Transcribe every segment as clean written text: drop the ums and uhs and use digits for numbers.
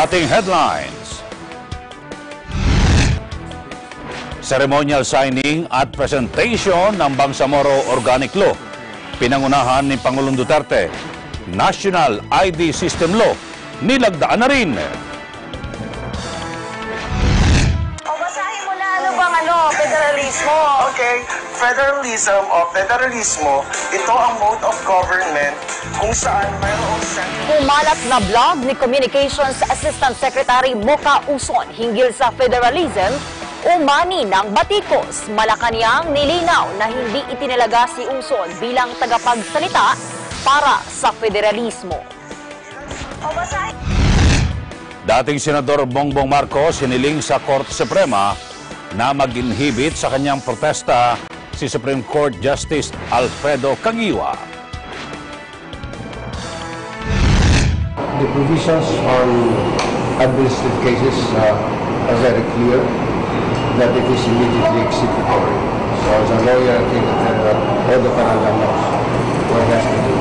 ating headlines. Ceremonial signing at presentation ng Bangsamoro Organic Law. Pinangunahan ni Pangulong Duterte. National ID System Law. Nilagdaan na rin. O basahin mo na federalismo. Okay, federalismo, ito ang mode of government kung saan mayroong Kumalat na blog ni Communications Assistant Secretary Mocha Uson hinggil sa federalism, umani ng batikos. Malacanang nilinaw na hindi itinalaga si Uson bilang tagapagsalita para sa federalismo. Dating Senador Bongbong Marcos hiniling sa Korte Suprema na mag-inhibit sa kanyang protesta si Supreme Court Justice Alfredo Caguioa. The provisions on administrative cases are very clear that it is immediately executory. So as a lawyer, I think that all the Canadian laws what has to do.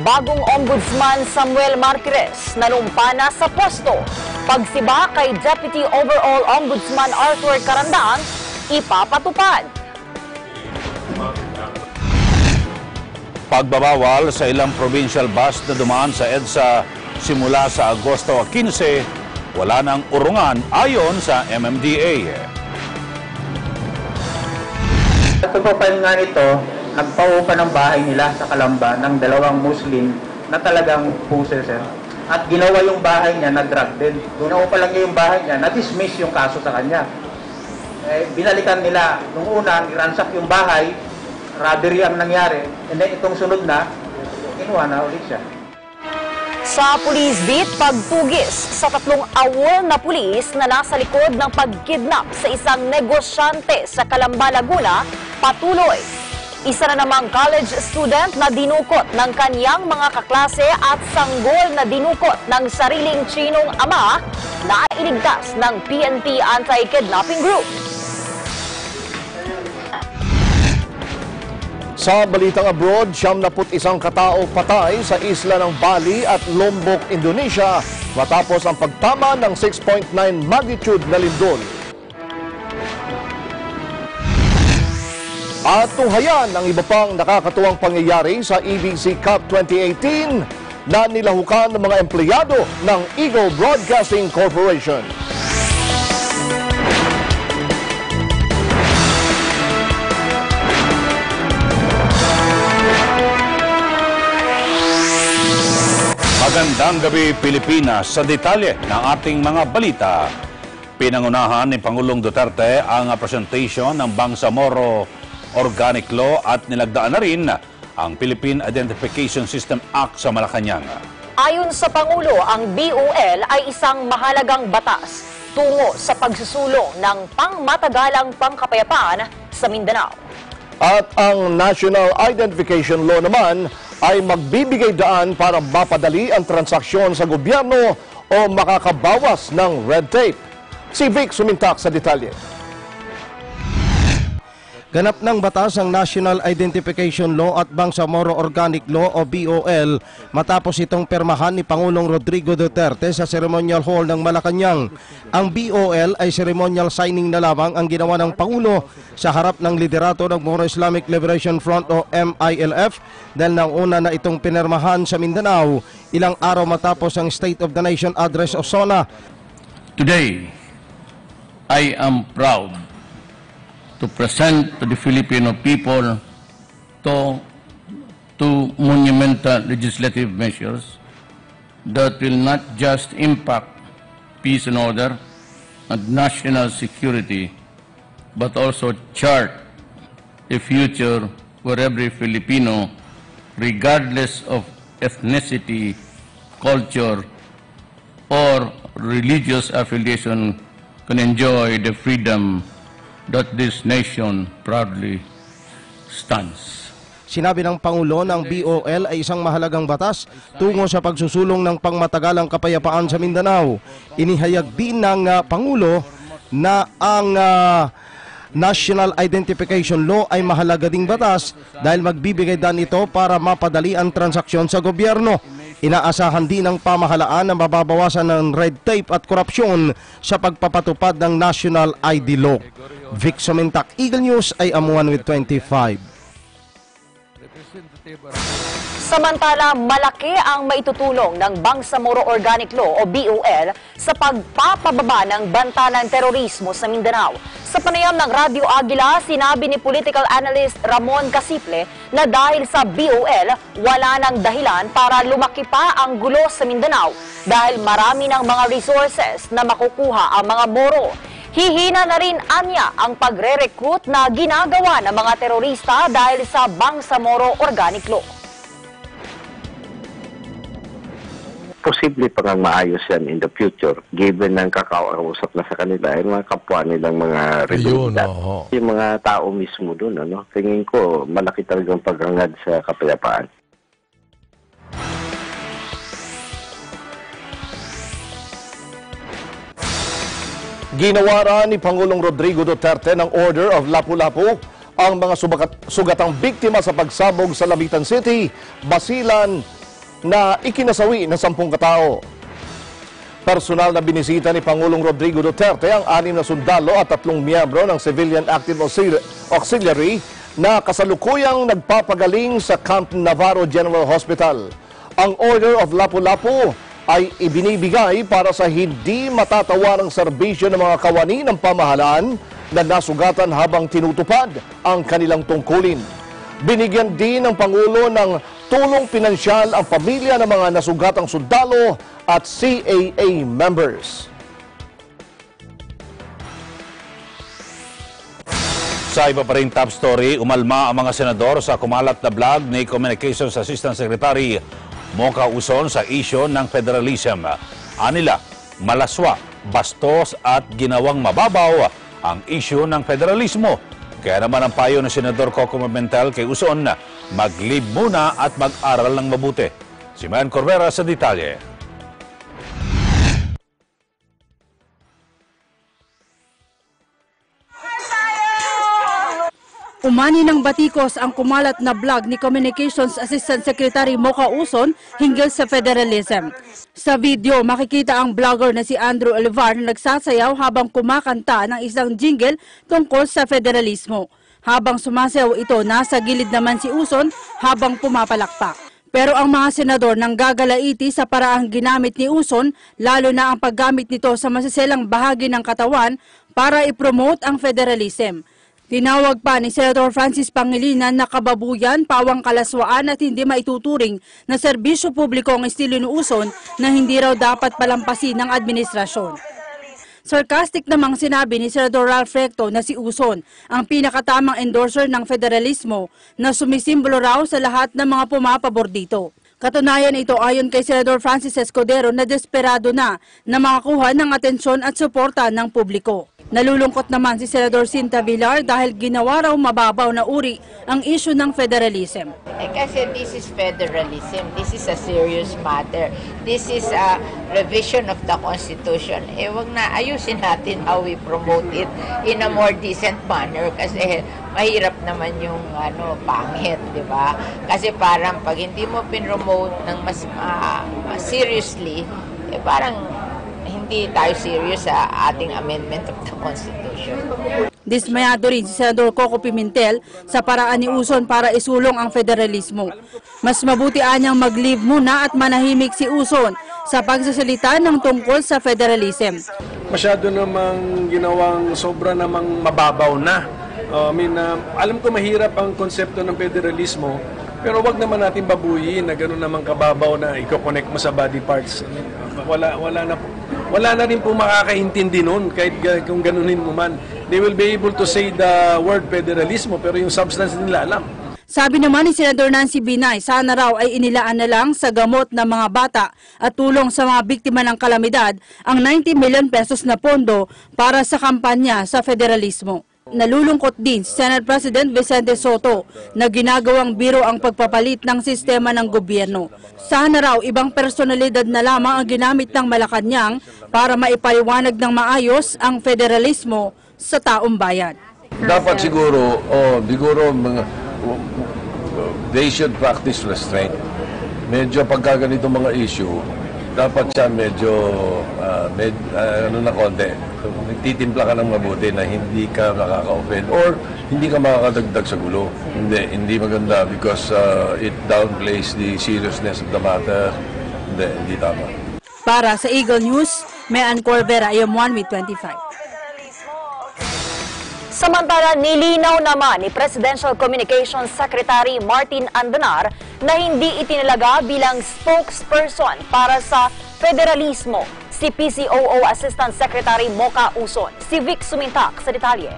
Bagong Ombudsman Samuel Marquez nanumpa na sa pwesto. Pagsiba kay Deputy Overall Ombudsman Arthur Carandang, ipapatupad. Pagbabawal sa ilang provincial bus na dumaan sa EDSA simula sa Agosto 15, wala nang urungan ayon sa MMDA. Sa profile nga nito, nagpaupa ng bahay nila sa Calamba ng dalawang Muslim na talagang possessor. At ginawa yung bahay niya na drug den. Ginawa pa lang niya yung bahay niya, na-dismiss yung kaso sa kanya. Binalikan nila, nung una, niransak yung bahay, robbery ang nangyari, and then itong sunod na, kinuha na ulit siya. Sa police beat, pagtugis sa 3 awol na pulis na nasa likod ng pagkidnap sa isang negosyante sa Calamba, Laguna, patuloy. Isa na namang college student na dinukot ng kanyang mga kaklase at sanggol na dinukot ng sariling Chinong ama na iligtas ng PNP Anti-Kidnapping Group. Sa balitang abroad, 71 katao patay sa isla ng Bali at Lombok, Indonesia matapos ang pagtama ng 6.9 magnitude na lindol. At tunghayan ang iba pang nakakatuwang pangyayari sa EBC Cup 2018 na nilahukan ng mga empleyado ng Eagle Broadcasting Corporation. Magandang gabi, Pilipinas. Sa detalye ng ating mga balita, pinangunahan ni Pangulong Duterte ang presentation ng Bangsamoro Organic Law at nilagdaan na rin ang Philippine Identification System Act sa Malacanang. Ayon sa Pangulo, ang BOL ay isang mahalagang batas tungo sa pagsusulong ng pangmatagalang pangkapayapaan sa Mindanao. At ang National Identification Law naman ay magbibigay daan para mapadali ang transaksyon sa gobyerno o makakabawas ng red tape. Si Vic sumintak sa detalye. Ganap ng batas ang National Identification Law at Bangsamoro Organic Law o BOL matapos itong permahan ni Pangulong Rodrigo Duterte sa Ceremonial Hall ng Malacanang. Ang BOL ay ceremonial signing na lamang ang ginawa ng Pangulo sa harap ng liderato ng Moro Islamic Liberation Front o MILF dahil nang una na itong pinirmahan sa Mindanao ilang araw matapos ang State of the Nation Address o SONA. Today, I am proud to present to the Filipino people two monumental legislative measures that will not just impact peace and order and national security, but also chart a future where every Filipino, regardless of ethnicity, culture, or religious affiliation, can enjoy the freedom that this nation proudly stands. Sinabi ng Pangulo ng BOL ay isang mahalagang batas tungo sa pagsusulong ng pangmatagalang kapayapaan sa Mindanao. Inihayag din ng Pangulo na ang National Identification Law ay mahalaga ding batas dahil magbibigay dan ito para mapadali ang transaksyon sa gobyerno. Inaasahan din ng pamahalaan na mababawasan ng red tape at korupsyon sa pagpapatupad ng National ID Law. Vic Somentak, Eagle News, I am 1 with 25. Samantala, malaki ang maitutulong ng Bangsamoro Organic Law o BOL sa pagpapababa ng banta ng terorismo sa Mindanao. Sa panayam ng Radyo Agila, sinabi ni political analyst Ramon Casiple na dahil sa BOL, wala nang dahilan para lumaki pa ang gulo sa Mindanao dahil marami ng mga resources na makukuha ang mga Moro. Hihina na rin anya ang pagre-recruit na ginagawa ng mga terorista dahil sa Bangsamoro Organic Law. Posible pa nga maayos yan in the future given ng kakausap na sa kanila yung mga kapwa nilang mga residente. Yung mga tao mismo doon, tingin ko malaki talagang paghangad sa kapayapaan. Ginawara ni Pangulong Rodrigo Duterte ng Order of Lapu-Lapu ang mga sugatang biktima sa pagsabog sa Lamitan City, Basilan, na ikinasawi ng 10 katao. Personal na binisita ni Pangulong Rodrigo Duterte ang 6 na sundalo at 3 miyembro ng Civilian Active Auxiliary na kasalukuyang nagpapagaling sa Camp Navarro General Hospital. Ang Order of Lapu-Lapu ay ibinibigay para sa hindi matatawarang serbisyo ng mga kawani ng pamahalaan na nasugatan habang tinutupad ang kanilang tungkulin. Binigyan din ng Pangulo ng tulong pinansyal ang pamilya ng mga nasugatang sundalo at CAA members. Sa iba pa rin top story, umalma ang mga senador sa kumalat na vlog ni Communications Assistant Secretary Mocha Uson sa isyo ng federalism. Anila, malaswa, bastos at ginawang mababaw ang isyo ng federalismo. Kaya naman ang payo ng Senador Coco Pimentel kay Uson na mag-leave muna at mag-aral ng mabuti. Si Mayan Corvera sa detalye. Umani ng batikos ang kumalat na vlog ni Communications Assistant Secretary Mocha Uson hinggil sa federalism. Sa video, makikita ang vlogger na si Andrew Olivar na nagsasayaw habang kumakanta ng isang jingle tungkol sa federalismo. Habang sumasayaw ito, nasa gilid naman si Uson habang pumapalakpak. Pero ang mga senador nang gagalaiti sa paraang ginamit ni Uson, lalo na ang paggamit nito sa masiselang bahagi ng katawan para i-promote ang federalism. Tinawag pa ni Senator Francis Pangilinan na kababuyan, pawang kalaswaan at hindi maituturing na serbisyo publiko ang estilo ni Uson na hindi raw dapat palampasin ng administrasyon. Sarcastic namang sinabi ni Senador Ralph Recto na si Uson ang pinakatamang endorser ng federalismo na sumisimbolo raw sa lahat ng mga pumapabor dito. Katunayan ito ayon kay Senador Francis Escudero na desperado na makakuha ng atensyon at suporta ng publiko. Nalulungkot naman si Senador Cinta Villar dahil ginawa raw mababaw na uri ang issue ng federalism. Kasi this is federalism, this is a serious matter, this is a revision of the Constitution. Wag na ayusin natin how we promote it in a more decent manner kasi mahirap naman yung pangit, di ba? Kasi parang pag hindi mo pinromote ng mas seriously, parang hindi tayo serious sa ating amendment of the Constitution. Dismayado rin si Senador Coco Pimentel sa paraan ni Uson para isulong ang federalismo. Mas mabuti anyang mag-leave muna at manahimik si Uson sa pagsasalita ng tungkol sa federalism. Masyado namang ginawang sobra namang mababaw na. Alam ko mahirap ang konsepto ng federalismo, pero wag naman natin babuyin na gano'n naman kababaw na i-connect mo sa body parts. Wala na rin po makakaintindi nun kahit kung ganunin mo man. They will be able to say the word federalismo pero yung substance nila alam. Sabi naman ni Senador Nancy Binay, sana raw ay inilaan na lang sa gamot ng mga bata at tulong sa mga biktima ng kalamidad ang 90 million pesos na pondo para sa kampanya sa federalismo. Nalulungkot din si Senate President Vicente Soto na ginagawang biro ang pagpapalit ng sistema ng gobyerno. Sana raw ibang personalidad na lamang ang ginamit ng Malacanang para maipaliwanag ng maayos ang federalismo sa taong bayan. Dapat siguro, they should practice restraint. medyo pagka ganito mga issue, dapat siya medyo, konti. Nagtitimpla ka ng mabuti na hindi ka makaka-offend or hindi ka makakadagdag sa gulo. Hindi maganda because it downplays the seriousness of the matter. Hindi tama. Para sa Eagle News, Mean Corvera, IM1 with 25. Samantala, nilinaw naman ni Presidential Communications Secretary Martin Andanar na hindi itinalaga bilang spokesperson para sa federalismo si PCOO Assistant Secretary Mocha Uson. Si Vic Sumintak sa detalye.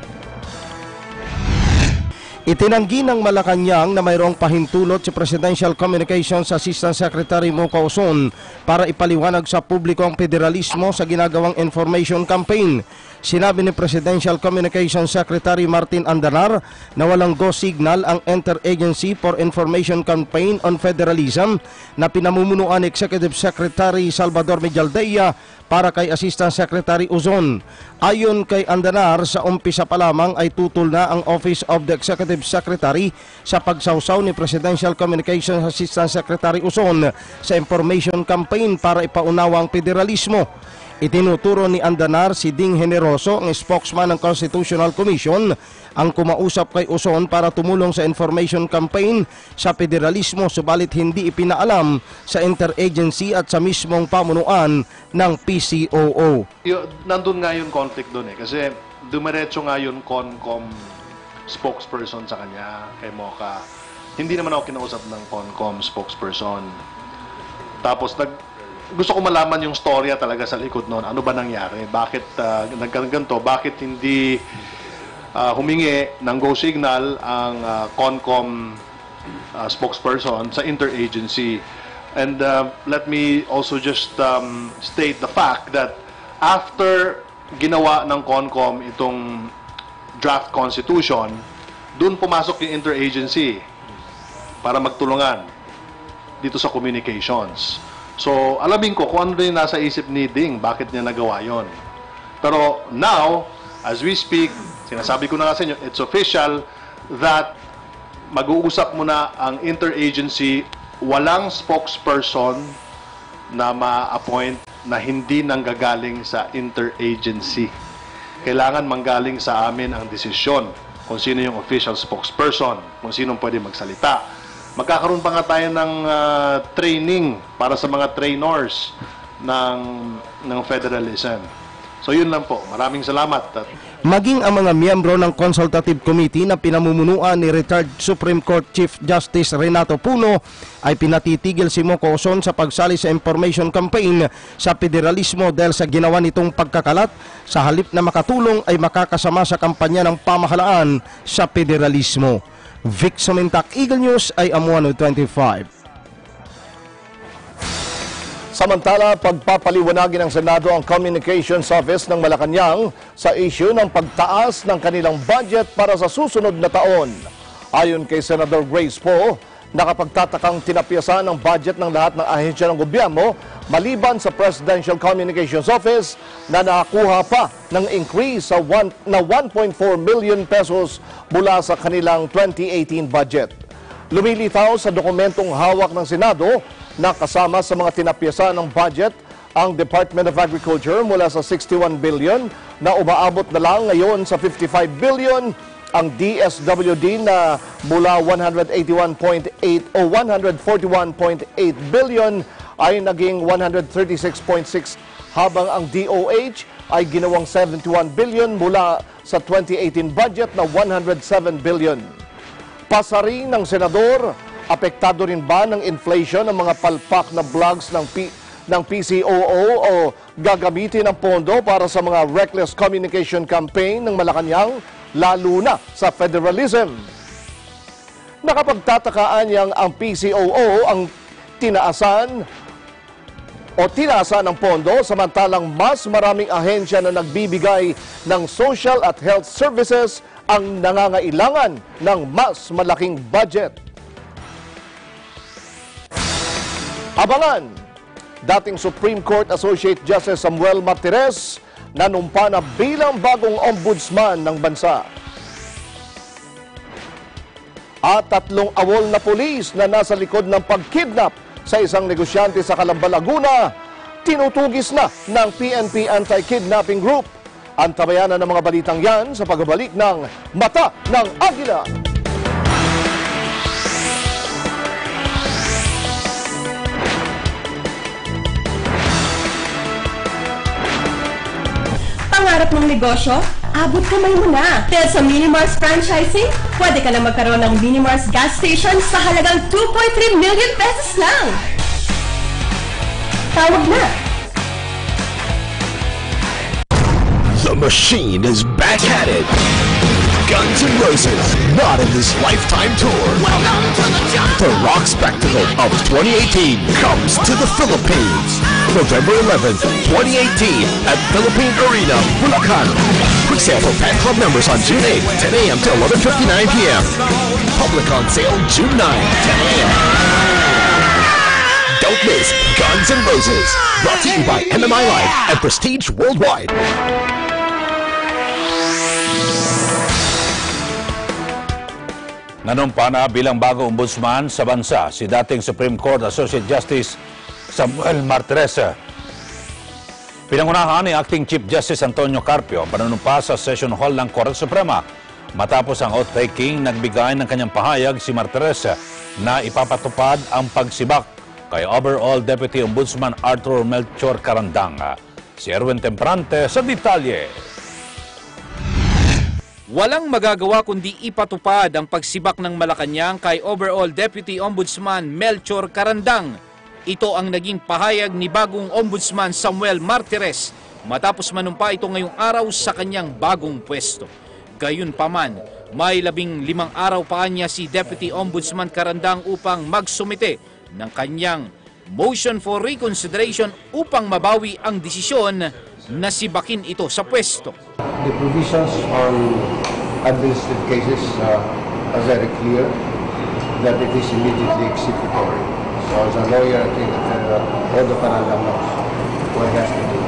Itinanggi ng Malacanang na mayroong pahintulot si Presidential Communications Assistant Secretary Mocha Uson para ipaliwanag sa publiko ang federalismo sa ginagawang information campaign. Sinabi ni Presidential Communications Secretary Martin Andanar na walang go signal ang Interagency for Information Campaign on Federalism na pinamumunuan ni Executive Secretary Salvador Medialdea para kay Assistant Secretary Uzon. Ayon kay Andanar, sa umpisa pa lamang ay tutol na ang Office of the Executive Secretary sa pagsawsaw ni Presidential Communications Assistant Secretary Uzon sa information campaign para ipaunawa ang federalismo. Itinuturo ni Andanar si Ding Generoso, ang spokesman ng Constitutional Commission, ang kumausap kay Uson para tumulong sa information campaign sa federalismo, subalit hindi ipinaalam sa interagency at sa mismong pamunuan ng PCOO. Nandun nga yung conflict doon kasi dumiretso nga yung CONCOM spokesperson sa kanya, kay Mocha. Hindi naman ako kinausap ng CONCOM spokesperson. Tapos gusto ko malaman yung storya talaga sa likod noon. Ano ba nangyari? Bakit nagganto? Bakit hindi humingi ng go signal ang CONCOM spokesperson sa interagency? And let me also just state the fact that after ginawa ng CONCOM itong draft constitution, dun pumasok yung interagency para magtulungan dito sa communications. So, alamin ko kung ano yung nasa isip ni Ding, bakit niya nagawa yon. Pero now, as we speak, sinasabi ko na nga sa inyo, it's official that mag-uusap muna ang interagency, walang spokesperson na ma-appoint na hindi nanggagaling sa interagency. Kailangan manggaling sa amin ang desisyon kung sino yung official spokesperson, kung sino pwede magsalita. Magkakaroon pa nga tayo ng training para sa mga trainers ng federalism. So yun lang po. Maraming salamat. Maging ang mga miyembro ng Consultative Committee na pinamumunuan ni retired Supreme Court Chief Justice Renato Puno ay pinatitigil si Mocha Uson sa pagsali sa information campaign sa federalismo dahil sa ginawa nitong pagkakalat sa halip na makatulong ay makakasama sa kampanya ng pamahalaan sa federalismo. Vic Sumintak, Eagle News, IM1 25. Samantala, pagpapaliwanagin ng Senado ang Communications Office ng Malacanang sa issue ng pagtaas ng kanilang budget para sa susunod na taon. Ayon kay Senator Grace Poe, nakapagtatakang tinapyasan ang budget ng lahat ng ahensya ng gobyerno maliban sa Presidential Communications Office na nakakuha pa ng increase na 1.4 million pesos mula sa kanilang 2018 budget. Lumilitaw sa dokumentong hawak ng Senado na kasama sa mga tinapyasan ng budget ang Department of Agriculture mula sa 61 billion na umaabot na lang ngayon sa 55 billion, ang DSWD na mula 181.8 o 141.8 billion ay naging 136.6, habang ang DOH ay ginawang 71 billion mula sa 2018 budget na 107 billion. Pasari ng Senador, apektado rin ba ng inflation ang mga palpak na blogs ng PCOO o gagamitin ang pondo para sa mga reckless communication campaign ng Malacanang, lalo na sa federalism? Nakapagtatakaan niyang ang PCOO ang tinaasan ng pondo samantalang mas maraming ahensya na nagbibigay ng social at health services ang nangangailangan ng mas malaking budget. Abangan, dating Supreme Court Associate Justice Samuel Martires nanumpa na bilang bagong ombudsman ng bansa. At 3 awol na pulis na nasa likod ng pagkidnap sa isang negosyante sa Calamba, Laguna, tinutugis na ng PNP Anti-Kidnapping Group. Antabayan na ng mga balitang yan sa pagbabalik ng Mata ng Agila. Pangarap mong negosyo? Abot kamay mo na! Dahil sa Minimars Franchising, pwede ka na magkaroon ng Minimars gas station sa halagang 2.3 million pesos lang! Tawag na! The machine is back at it. Guns N' Roses, not in this lifetime tour. Welcome to the rock spectacle of 2018 comes to the Philippines. November 11th, 2018 at Philippine Arena, Bulacan. Quick sale for fan club members on June 8, 10 a.m. to 11:59 p.m. Public on sale June 9, 10 a.m. Don't miss Guns N' Roses. Brought to you by MMI Live and Prestige Worldwide. Nanumpa na bilang bagong ombudsman sa bansa si dating Supreme Court Associate Justice Samuel Martires. Pinangunahan ni Acting Chief Justice Antonio Carpio ang panunumpa sa Session Hall ng Korte Suprema. Matapos ang oath-taking, nagbigay ng kanyang pahayag si Martires na ipapatupad ang pagsibak kay Overall Deputy Ombudsman Arthur Melchor Carandang. Si Erwin Temprante sa detalye. Walang magagawa kundi ipatupad ang pagsibak ng Malacanang kay Overall Deputy Ombudsman Melchor Carandang. Ito ang naging pahayag ni bagong Ombudsman Samuel Martires matapos manumpa ito ngayong araw sa kanyang bagong pwesto. Gayunpaman, may 15 araw pa niya si Deputy Ombudsman Carandang upang magsumite ng kanyang motion for reconsideration upang mabawi ang desisyon na sibakin ito sa pwesto. The provisions on administrative cases are very clear that it is immediately executory. So as a lawyer, I think that all the Carandang knows what he has to do.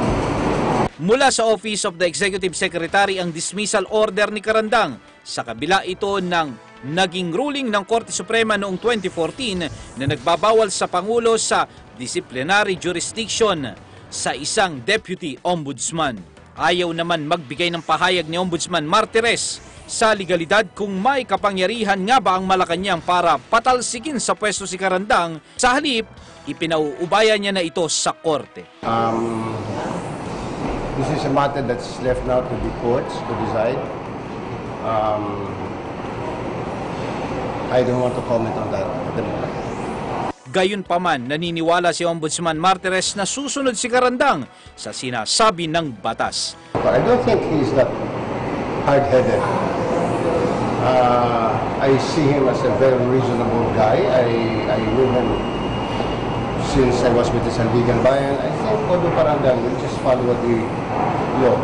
Mula sa Office of the Executive Secretary ang dismissal order ni Carandang. Sa kabila ito ng naging ruling ng Korte Suprema noong 2014 na nagbabawal sa Pangulo sa disciplinary jurisdiction sa isang Deputy Ombudsman. Ayaw naman magbigay ng pahayag ni Ombudsman Martires sa legalidad kung may kapangyarihan nga ba ang Malacanang para patalsikin sa pwesto si Carandang. Sa halip, ipinauubayan niya na ito sa korte. This is a matter that's left now to the courts to decide. I don't want to comment on that at the moment. Gayunpaman, naniniwala si Ombudsman Martires na susunod si Carandang sa sinasabi ng batas. I don't think he's that hard-headed. I see him as a very reasonable guy. I knew him since I was with the Sandigan Bayan. I think Odo Carandang will just follow what the law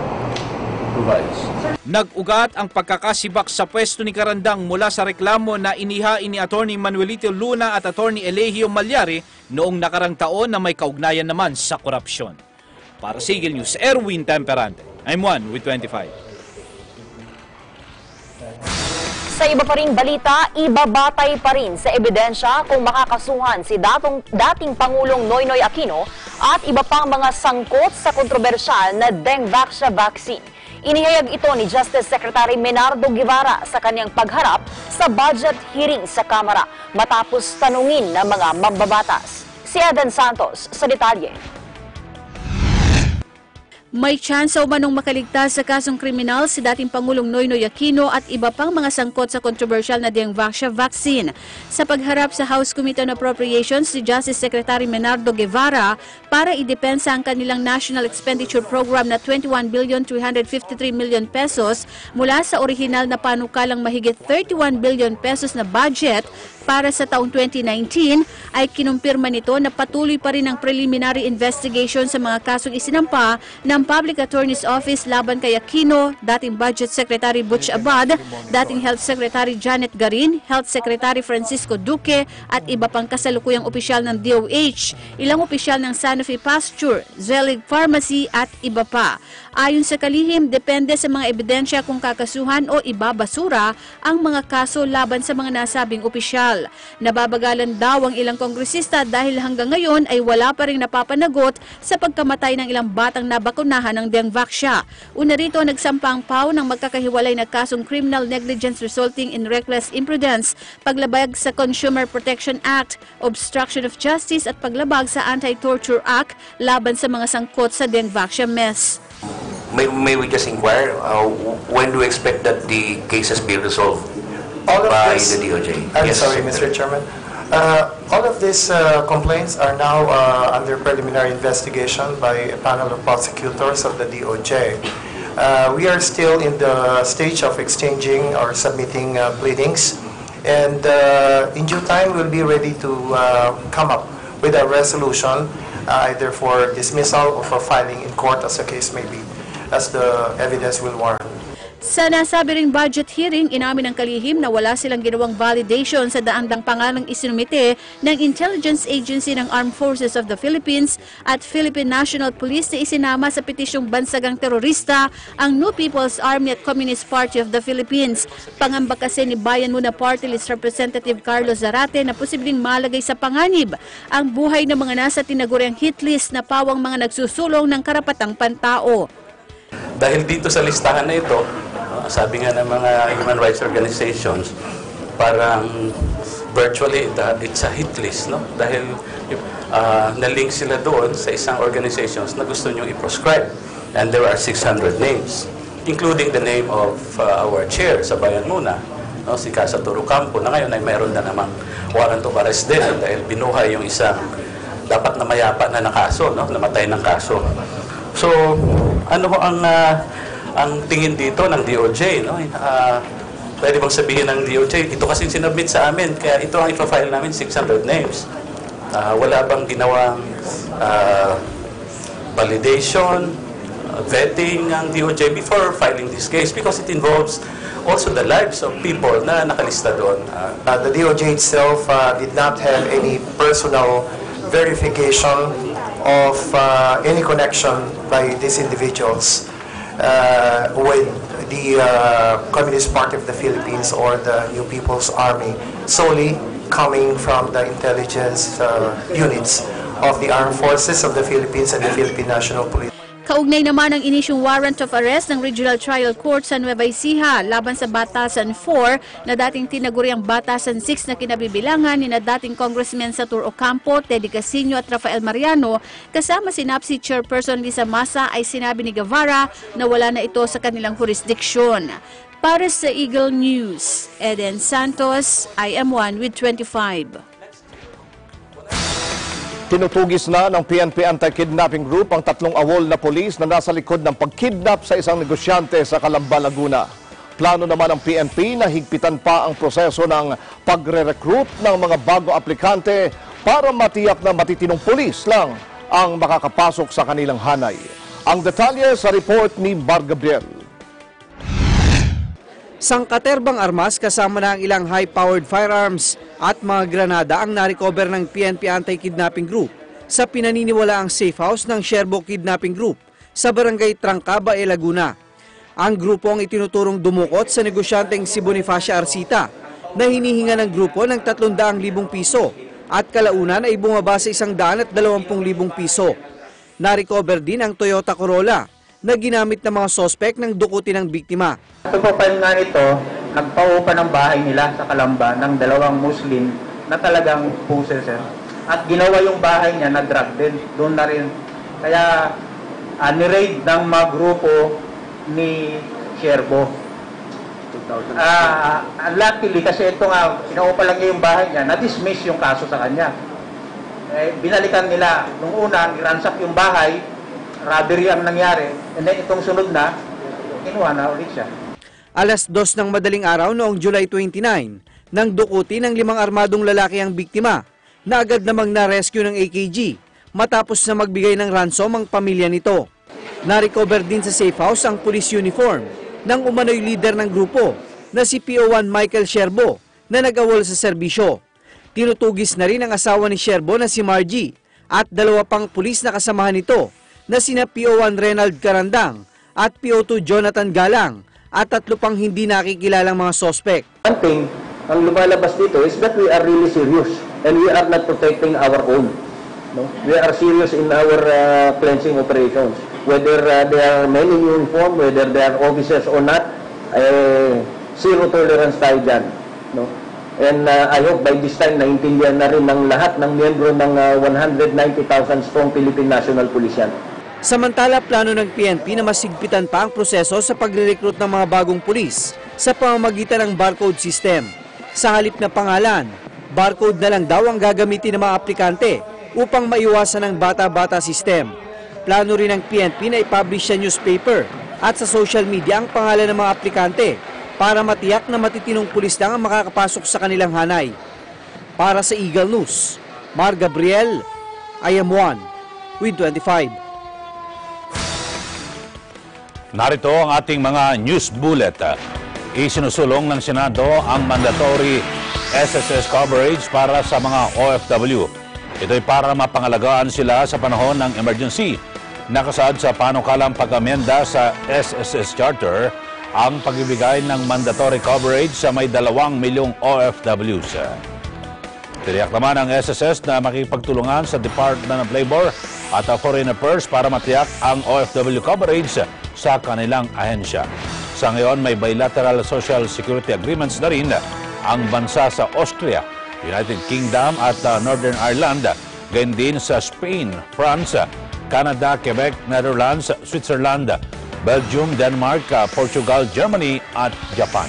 provides. Nag-ugat ang pagkakasibak sa pwesto ni Carandang mula sa reklamo na inihain ni Atty. Manuelito Luna at Atty. Elegio Malyari noong nakarang taon na may kaugnayan naman sa korupsyon. Para sa Eagle News, Erwin Temperante. I'm one with 25. Sa iba pa ring balita, ibabatay pa rin sa ebidensya kung makakasuhan si dating Pangulong Noynoy Aquino at iba pang mga sangkot sa kontrobersyal na Dengvaxia vaccine. Inihayag ito ni Justice Secretary Menardo Guevara sa kanyang pagharap sa budget hearing sa Kamara matapos tanungin ng mga mambabatas. Si Eden Santos sa detalye. May tsansa umanong makaligtas sa kasong kriminal si dating Pangulong Noynoy Aquino at iba pang mga sangkot sa kontrobersyal na Dengvaxia vaccine. Sa pagharap sa House Committee on Appropriations, si Justice Secretary Menardo Guevara para idepensa ang kanilang National Expenditure Program na 21,353 million pesos mula sa orihinal na panukalang mahigit 31 billion pesos na budget para sa taong 2019 ay kinumpirma nito na patuloy pa rin ang preliminary investigation sa mga kasong isinampa ng Public Attorney's Office laban kay Aquino, dating Budget Secretary Butch Abad, dating Health Secretary Janet Garin, Health Secretary Francisco Duque at iba pang kasalukuyang opisyal ng DOH, ilang opisyal ng Sanofi Pasteur, Zelig Pharmacy at iba pa. Ayon sa kalihim, depende sa mga ebidensya kung kakasuhan o ibabasura ang mga kaso laban sa mga nasabing opisyal. Nababagalan daw ang ilang kongresista dahil hanggang ngayon ay wala pa rin napapanagot sa pagkamatay ng ilang batang nabakunahan ng Dengvaxia. Una rito, nagsampa ang PAO ng magkakahiwalay na kasong criminal negligence resulting in reckless imprudence, paglabag sa Consumer Protection Act, obstruction of justice at paglabag sa Anti-Torture Act laban sa mga sangkot sa Dengvaxia mess. May we just inquire, when do we expect that the cases be resolved by the DOJ? I'm sorry, Mr. Chairman. All of these complaints are now under preliminary investigation by a panel of prosecutors of the DOJ. We are still in the stage of exchanging or submitting pleadings, and in due time we'll be ready to come up with a resolution either for dismissal or for filing in court as the case may be, as the evidence will warrant. Sa nasabi ring budget hearing, inamin ng kalihim na wala silang ginawang validation sa daang-daang pangalang isinumite ng Intelligence Agency ng Armed Forces of the Philippines at Philippine National Police na isinama sa petisyong bansagang terorista ang New People's Army at Communist Party of the Philippines. Pangamba kasi ni Bayan Muna Party List Representative Carlos Zarate na posibleng malagay sa panganib ang buhay ng mga nasa tinaguriang hit list na pawang mga nagsusulong ng karapatang pantao. Dahil dito sa listahan na ito, sabi nga ng mga human rights organizations, parang virtually it's a hit list, no? Dahil na-link sila doon sa isang organizations na gusto nyo i-proscribe. And there are 600 names, including the name of our chair sa Bayan Muna, no? Si Casa Campo, na ngayon ay mayroon na namang warrant of arrest din dahil binuhay yung isang dapat na mayapa na kaso, no? Namatay ng kaso. So, ano ho ang tingin dito ng DOJ, no? Pwede bang sabihin ng DOJ, ito kasing sinubmit sa amin, kaya ito ang ipafile namin, 600 names. Wala bang ginawang validation, vetting ang DOJ before filing this case? Because it involves also the lives of people na nakalista doon. The DOJ itself did not have any personal verification of any connection by these individuals with the Communist Party of the Philippines or the New People's Army, solely coming from the intelligence units of the Armed Forces of the Philippines and the Philippine National Police. Kaugnay naman ang inisyong warrant of arrest ng Regional Trial Court sa Nueva Ecija laban sa Batasan 4 na dating tinaguriang Batasan 6 na kinabibilangan ni na dating Congressman Satur Ocampo, Teddy Casino at Rafael Mariano kasama si NAPSI Chairperson Lisa Masa ay sinabi ni Guevara na wala na ito sa kanilang jurisdiksyon. Para sa Eagle News, Eden Santos, IM1 with 25. Tinutugis na ng PNP Anti-Kidnapping Group ang 3 awol na polis na nasa likod ng pagkidnap sa isang negosyante sa Calamba, Laguna. Plano naman ng PNP na higpitan pa ang proseso ng pagre-recruit ng mga bago aplikante para matiyak na matitinong polis lang ang makakapasok sa kanilang hanay. Ang detalye sa report ni Bar Gabriel. Sangkaterbang armas kasama na ang ilang high-powered firearms at mga granada ang narecover ng PNP Anti-Kidnapping Group sa pinaniniwalaang safe house ng Sherbo Kidnapping Group sa Barangay Trangcaba, Laguna. Ang grupo ang itinuturong dumukot sa negosyanteng si Bonifacio Arcita na hinihinga ng grupo ng 300,000 piso at kalaunan ay bumaba sa 120,000 piso. Narecover din ang Toyota Corolla na ginamit ng mga sospek ng dukutin ng biktima. Sa profile nga ito, nagpaupa ng bahay nila sa Calamba ng 2 Muslim na talagang possessor. At ginawa yung bahay niya na drug din. Doon na rin. Kaya ni-raid ng mga grupo ni Sherbo. Luckily, kasi ito nga, pinaupa lang niya yung bahay niya, na-dismiss yung kaso sa kanya. Binalikan nila, nung una, i-ransack yung bahay, robbery ang nangyari, and then itong sunod na, kinuha na ulit siya. Alas 2 ng madaling araw noong July 29, nang dukutin ng 5 armadong lalaki ang biktima, na agad namang na-rescue ng AKG, matapos na magbigay ng ransom ang pamilya nito. Na-recover din sa safe house ang police uniform ng umano'y leader ng grupo na si PO1 Michael Sherbo na nag-awol sa serbisyo. Tinutugis na rin ang asawa ni Sherbo na si Margie at 2 pang pulis na kasamahan nito na sina PO1 Renald Carandang at PO2 Jonathan Galang at 3 pang hindi nakikilalang mga sospek. One thing, ang lumalabas dito is that we are really serious and we are not protecting our own. No? We are serious in our cleansing operations. Whether they are men in uniform, whether they are officers or not, zero tolerance tayo dyan. No? And I hope by this time naintindihan na rin ng lahat ng miyembro ng 190,000 strong Philippine National Police yan. Samantala, plano ng PNP na masigpitan pa ang proseso sa pagre-recruit ng mga bagong pulis sa pamamagitan ng barcode system. Sa halip na pangalan, barcode na lang daw ang gagamitin ng mga aplikante upang maiwasan ang bata-bata system. Plano rin ng PNP na i-publish sa newspaper at sa social media ang pangalan ng mga aplikante para matiyak na matitinong pulis lang ang makakapasok sa kanilang hanay. Para sa Eagle News, Mar Gabriel, IM1, with 25. Narito ang ating mga news bullet. Isinusulong ng Senado ang mandatory SSS coverage para sa mga OFW. Ito'y para mapangalagaan sila sa panahon ng emergency. Nakasaad sa panukalang pag-amenda sa SSS Charter ang pagbibigay ng mandatory coverage sa may 2 milyong OFWs. Tiniyak naman ang SSS na makipagtulungan sa Department of Labor at Foreign Affairs para matiyak ang OFW coverage sa kanilang ahensya. Sa ngayon, may bilateral social security agreements na rin ang bansa sa Austria, United Kingdom at Northern Ireland, gayon din sa Spain, France, Canada, Quebec, Netherlands, Switzerland, Belgium, Denmark, Portugal, Germany at Japan.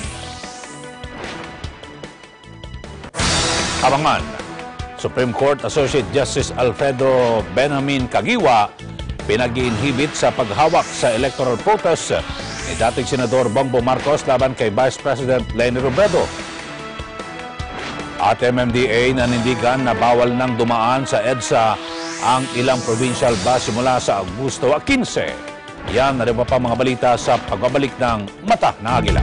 Abangan, Supreme Court Associate Justice Alfredo Benjamin Caguioa pinag-iinhibit sa paghawak sa electoral protest ni dating Senador Bongbong Marcos laban kay Vice President Leni Robredo. At MMDA nanindigan na bawal nang dumaan sa EDSA ang ilang provincial bus simula sa Agosto 15. Yan na rin pa mga balita sa pagbabalik ng Mata ng Agila.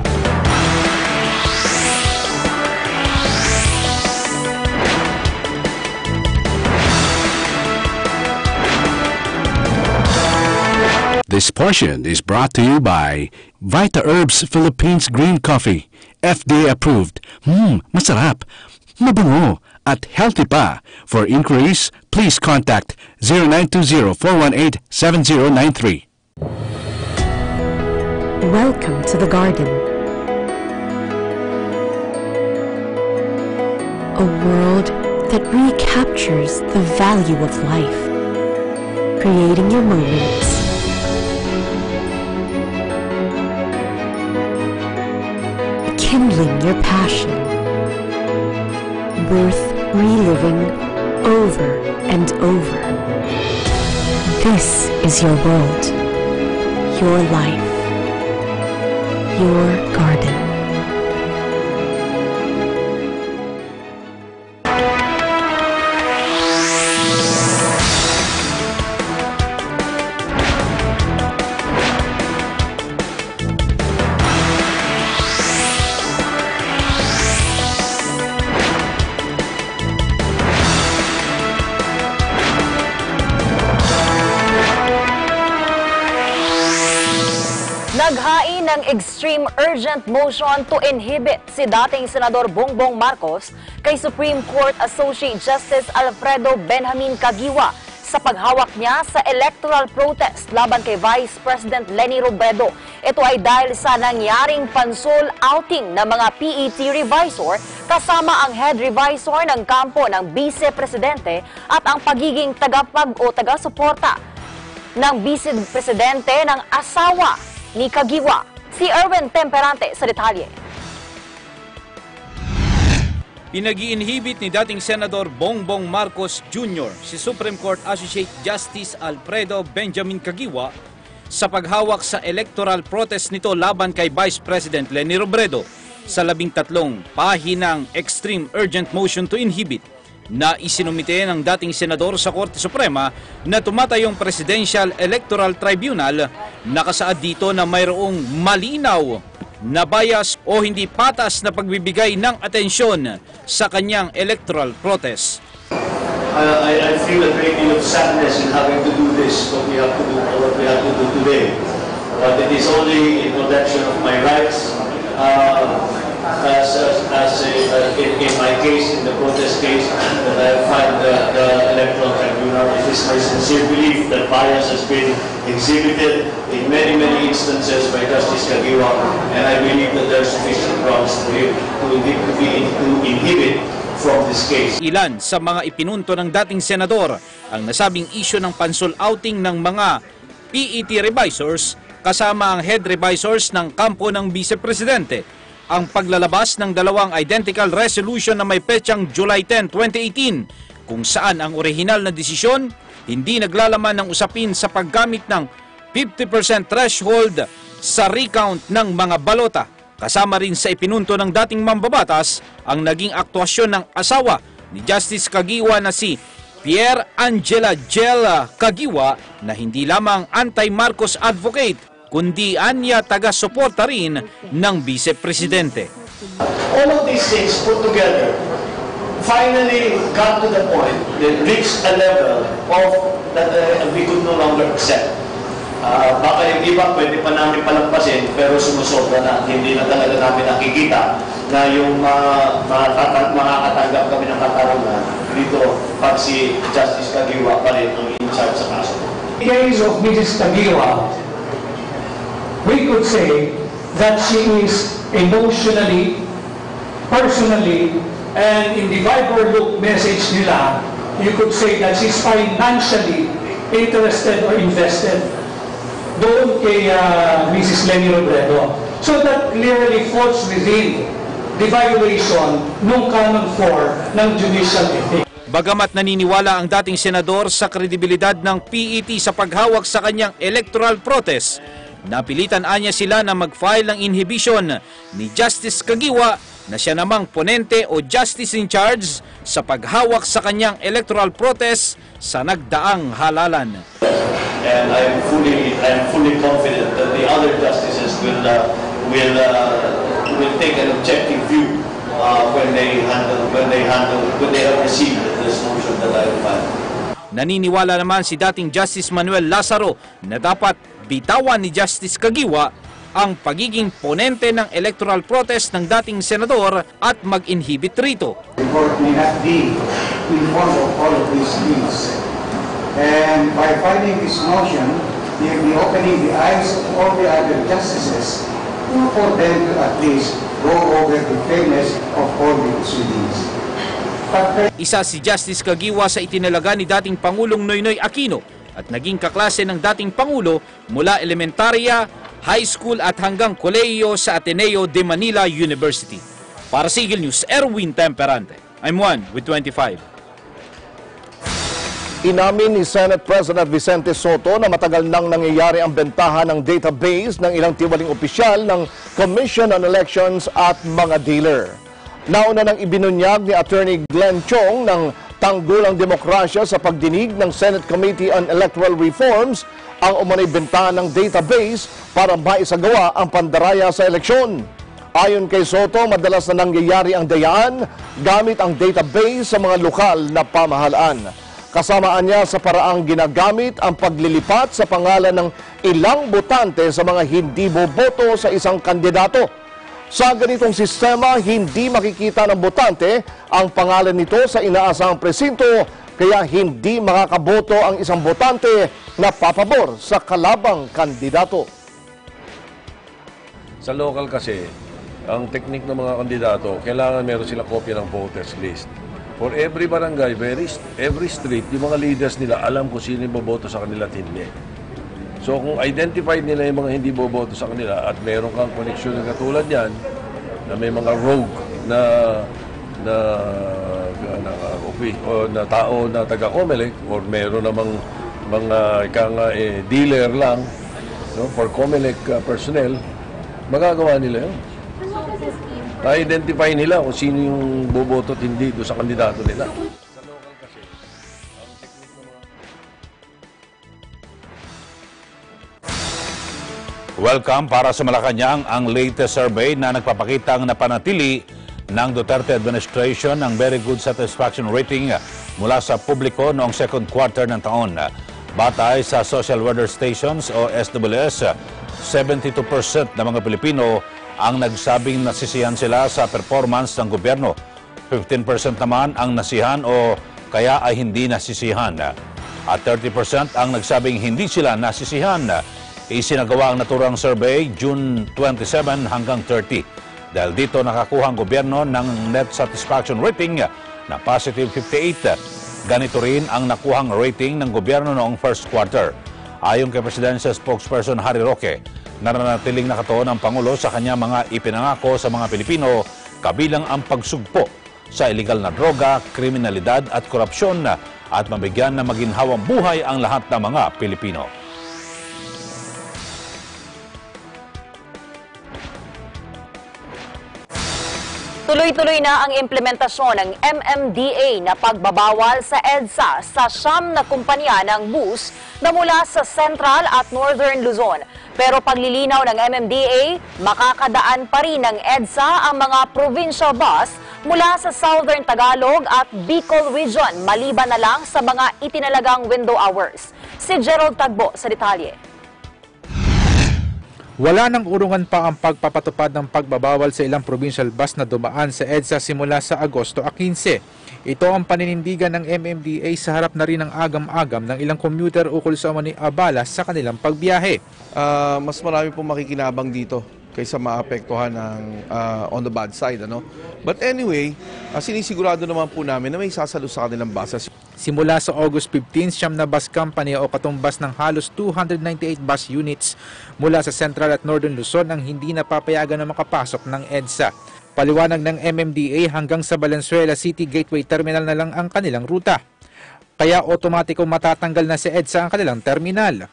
This portion is brought to you by Vita Herbs Philippines Green Coffee. FDA approved. Masarap. Mabango. At healthy pa. For inquiries, please contact 0920-418-7093. Welcome to the garden. A world that recaptures the value of life. Creating your moments. Kindling your passion, worth reliving over and over. This is your world, your life, your garden. Naghain ng extreme urgent motion to inhibit si dating Senador Bongbong Marcos kay Supreme Court Associate Justice Alfredo Benjamin Caguioa sa paghawak niya sa electoral protest laban kay Vice President Leni Robredo. Ito ay dahil sa nangyaring pansol outing ng mga PET revisor kasama ang head revisor ng kampo ng Vice Presidente at ang pagiging tagapag o taga-suporta ng Vice Presidente ng asawa ni Caguioa. Si Erwin Temperante sa detalye. Pinag-iinhibit ni dating Senador Bongbong Marcos Jr. si Supreme Court Associate Justice Alfredo Benjamin Caguioa sa paghawak sa electoral protest nito laban kay Vice President Leni Robredo sa 13 pahinang extreme urgent motion to inhibit na isinumite ng dating senador sa Korte Suprema na tumatayong Presidential Electoral Tribunal. Nakasaad dito na mayroong malinaw na bias o hindi patas na pagbibigay ng atensyon sa kanyang electoral protest. I feel a great deal of sadness in having to do this, what we have to do today. but it is only in protection of my rights. In my case, in the protest case, that I have filed the electoral tribunal, it is my sincere belief that bias has been exhibited in many instances by Justice Kagiwa, and I believe that there are sufficient grounds to inhibit from this case. Ilan sa mga ipinunto ng dating senador ang nasabing isyu ng pansol outing ng mga PET revisors kasama ang head revisors ng kampo ng Vice Presidente. Ang paglalabas ng dalawang identical resolution na may petsang July 10, 2018 kung saan ang orihinal na desisyon hindi naglalaman ng usapin sa paggamit ng 50% threshold sa recount ng mga balota. Kasama rin sa ipinunto ng dating mambabatas ang naging aktwasyon ng asawa ni Justice Kagiwa na si Pierre Angela Jella Kagiwa na hindi lamang anti-Marcos advocate kundi anya taga-suporta rin ng Vice Presidente. All of these things put together finally got to the point that reached a level of that we could no longer accept. Baka yung iba pwede pa namin palampasin pero sumusobra na, hindi na talaga namin nakikita na yung makakatanggap kami ng katarungan dito pag si Justice Kagiwa pa rin ang in-charge sa kaso. In the case of Mrs. Kagiwa, we could say that she is emotionally, personally, and in the Viber look message nila, you could say that she's financially interested or invested doon kay Mrs. Lenny Robredo. So that clearly falls within the violation ng Canon 4 ng Judicial Ethics. Bagamat naniniwala ang dating senador sa kredibilidad ng PET sa paghawak sa kanyang electoral protest, napilitan anya sila na mag-file ng inhibition ni Justice Kagiwa na siya namang ponente o justice in charge sa paghawak sa kanyang electoral protest sa nagdaang halalan. And I'm fully confident that the other justices will take an objective view when they have received this motion that I filed. Naniniwala naman si dating Justice Manuel Lazaro na dapat bitawan ni Justice Kagiwa ang pagiging ponente ng electoral protest ng dating senador at mag-inhibit rito. The court may not be informed of all of these things. And by filing this motion, you'll be opening the eyes of all the other justices for them to at least go over the fairness of all the proceedings. Isa si Justice Kagiwa sa itinalaga ni dating Pangulong Noynoy Aquino at naging kaklase ng dating Pangulo mula elementarya, high school at hanggang kolehiyo sa Ateneo de Manila University. Para sa Eagle News, Erwin Temperante. I'm one with 25. Inamin ni Senate President Vicente Soto na matagal nang nangyayari ang bentahan ng database ng ilang tiwaling opisyal ng Commission on Elections at mga dealer. Nauna nang ibinunyag ni Attorney Glenn Chong ng tanggulang demokrasya sa pagdinig ng Senate Committee on Electoral Reforms ang umunay bentahan ng database para maisagawa ang pandaraya sa eleksyon. Ayon kay Soto, madalas na nangyayari ang dayaan gamit ang database sa mga lokal na pamahalaan. Kasamaan niya sa paraang ginagamit ang paglilipat sa pangalan ng ilang botante sa mga hindi boboto sa isang kandidato. Sa ganitong sistema, hindi makikita ng botante ang pangalan nito sa inaasahang presinto, kaya hindi makakaboto ang isang botante na papabor sa kalabang kandidato. Sa local kasi, ang teknik ng mga kandidato, kailangan meron sila kopya ng voters list. For every barangay, every street, yung mga leaders nila alam kung sino yung boboto sa kanila at hindi. So kung identified nila yung mga hindi boboto sa kanila at meron kang koneksyon na katulad yan, na may mga rogue na tao na taga-Comelec or meron namang mga dealer lang, no, for Comelec personnel, magagawa nila yun. Na-identify nila kung sino yung boboto at hindi doon sa kandidato nila. Welcome para sa Malacanang ang latest survey na nagpapakitang napanatili ng Duterte administration ng very good satisfaction rating mula sa publiko noong second quarter ng taon. Batay sa Social Weather Stations o SWS, 72% ng mga Pilipino ang nagsabing nasisihan sila sa performance ng gobyerno. 15% naman ang nasihan o kaya ay hindi nasisihan. At 30% ang nagsabing hindi sila nasisihan. Isinagawa ang naturang survey June 27 hanggang 30. Dahil dito nakakuha ang gobyerno ng net satisfaction rating na positive 58. Ganito rin ang nakuhang rating ng gobyerno noong first quarter. Ayon kay Presidential Spokesperson Harry Roque, nananatiling nakatuon ang Pangulo sa kanya mga ipinangako sa mga Pilipino, kabilang ang pagsugpo sa iligal na droga, kriminalidad at korupsyon at mabigyan na maginhawang buhay ang lahat ng mga Pilipino. Tuloy-tuloy na ang implementasyon ng MMDA na pagbabawal sa EDSA sa 9 na kumpanya ng bus na mula sa Central at Northern Luzon. Pero paglilinaw ng MMDA, makakadaan pa rin ng EDSA ang mga provincial bus mula sa Southern Tagalog at Bicol Region, maliban na lang sa mga itinalagang window hours. Si Gerald Tagbo sa detalye. Wala nang urungan pa ang pagpapatupad ng pagbabawal sa ilang provincial bus na dumaan sa EDSA simula sa Agosto 15. Ito ang paninindigan ng MMDA sa harap na rin ng agam-agam ng ilang commuter ukol sa umano'y abala sa kanilang pagbiyahe. Mas marami pong makikinabang dito kaysa maapektuhan ng on the bad side. But anyway, sinisigurado naman po namin na may sasalo sa kanilang buses. Simula sa August 15, 9 na bus company o katumbas ng halos 298 bus units mula sa Central at Northern Luzon ang hindi napapayagan na makapasok ng EDSA. Paliwanag ng MMDA, hanggang sa Valenzuela City Gateway Terminal na lang ang kanilang ruta. Kaya otomatikong matatanggal na sa EDSA ang kanilang terminal.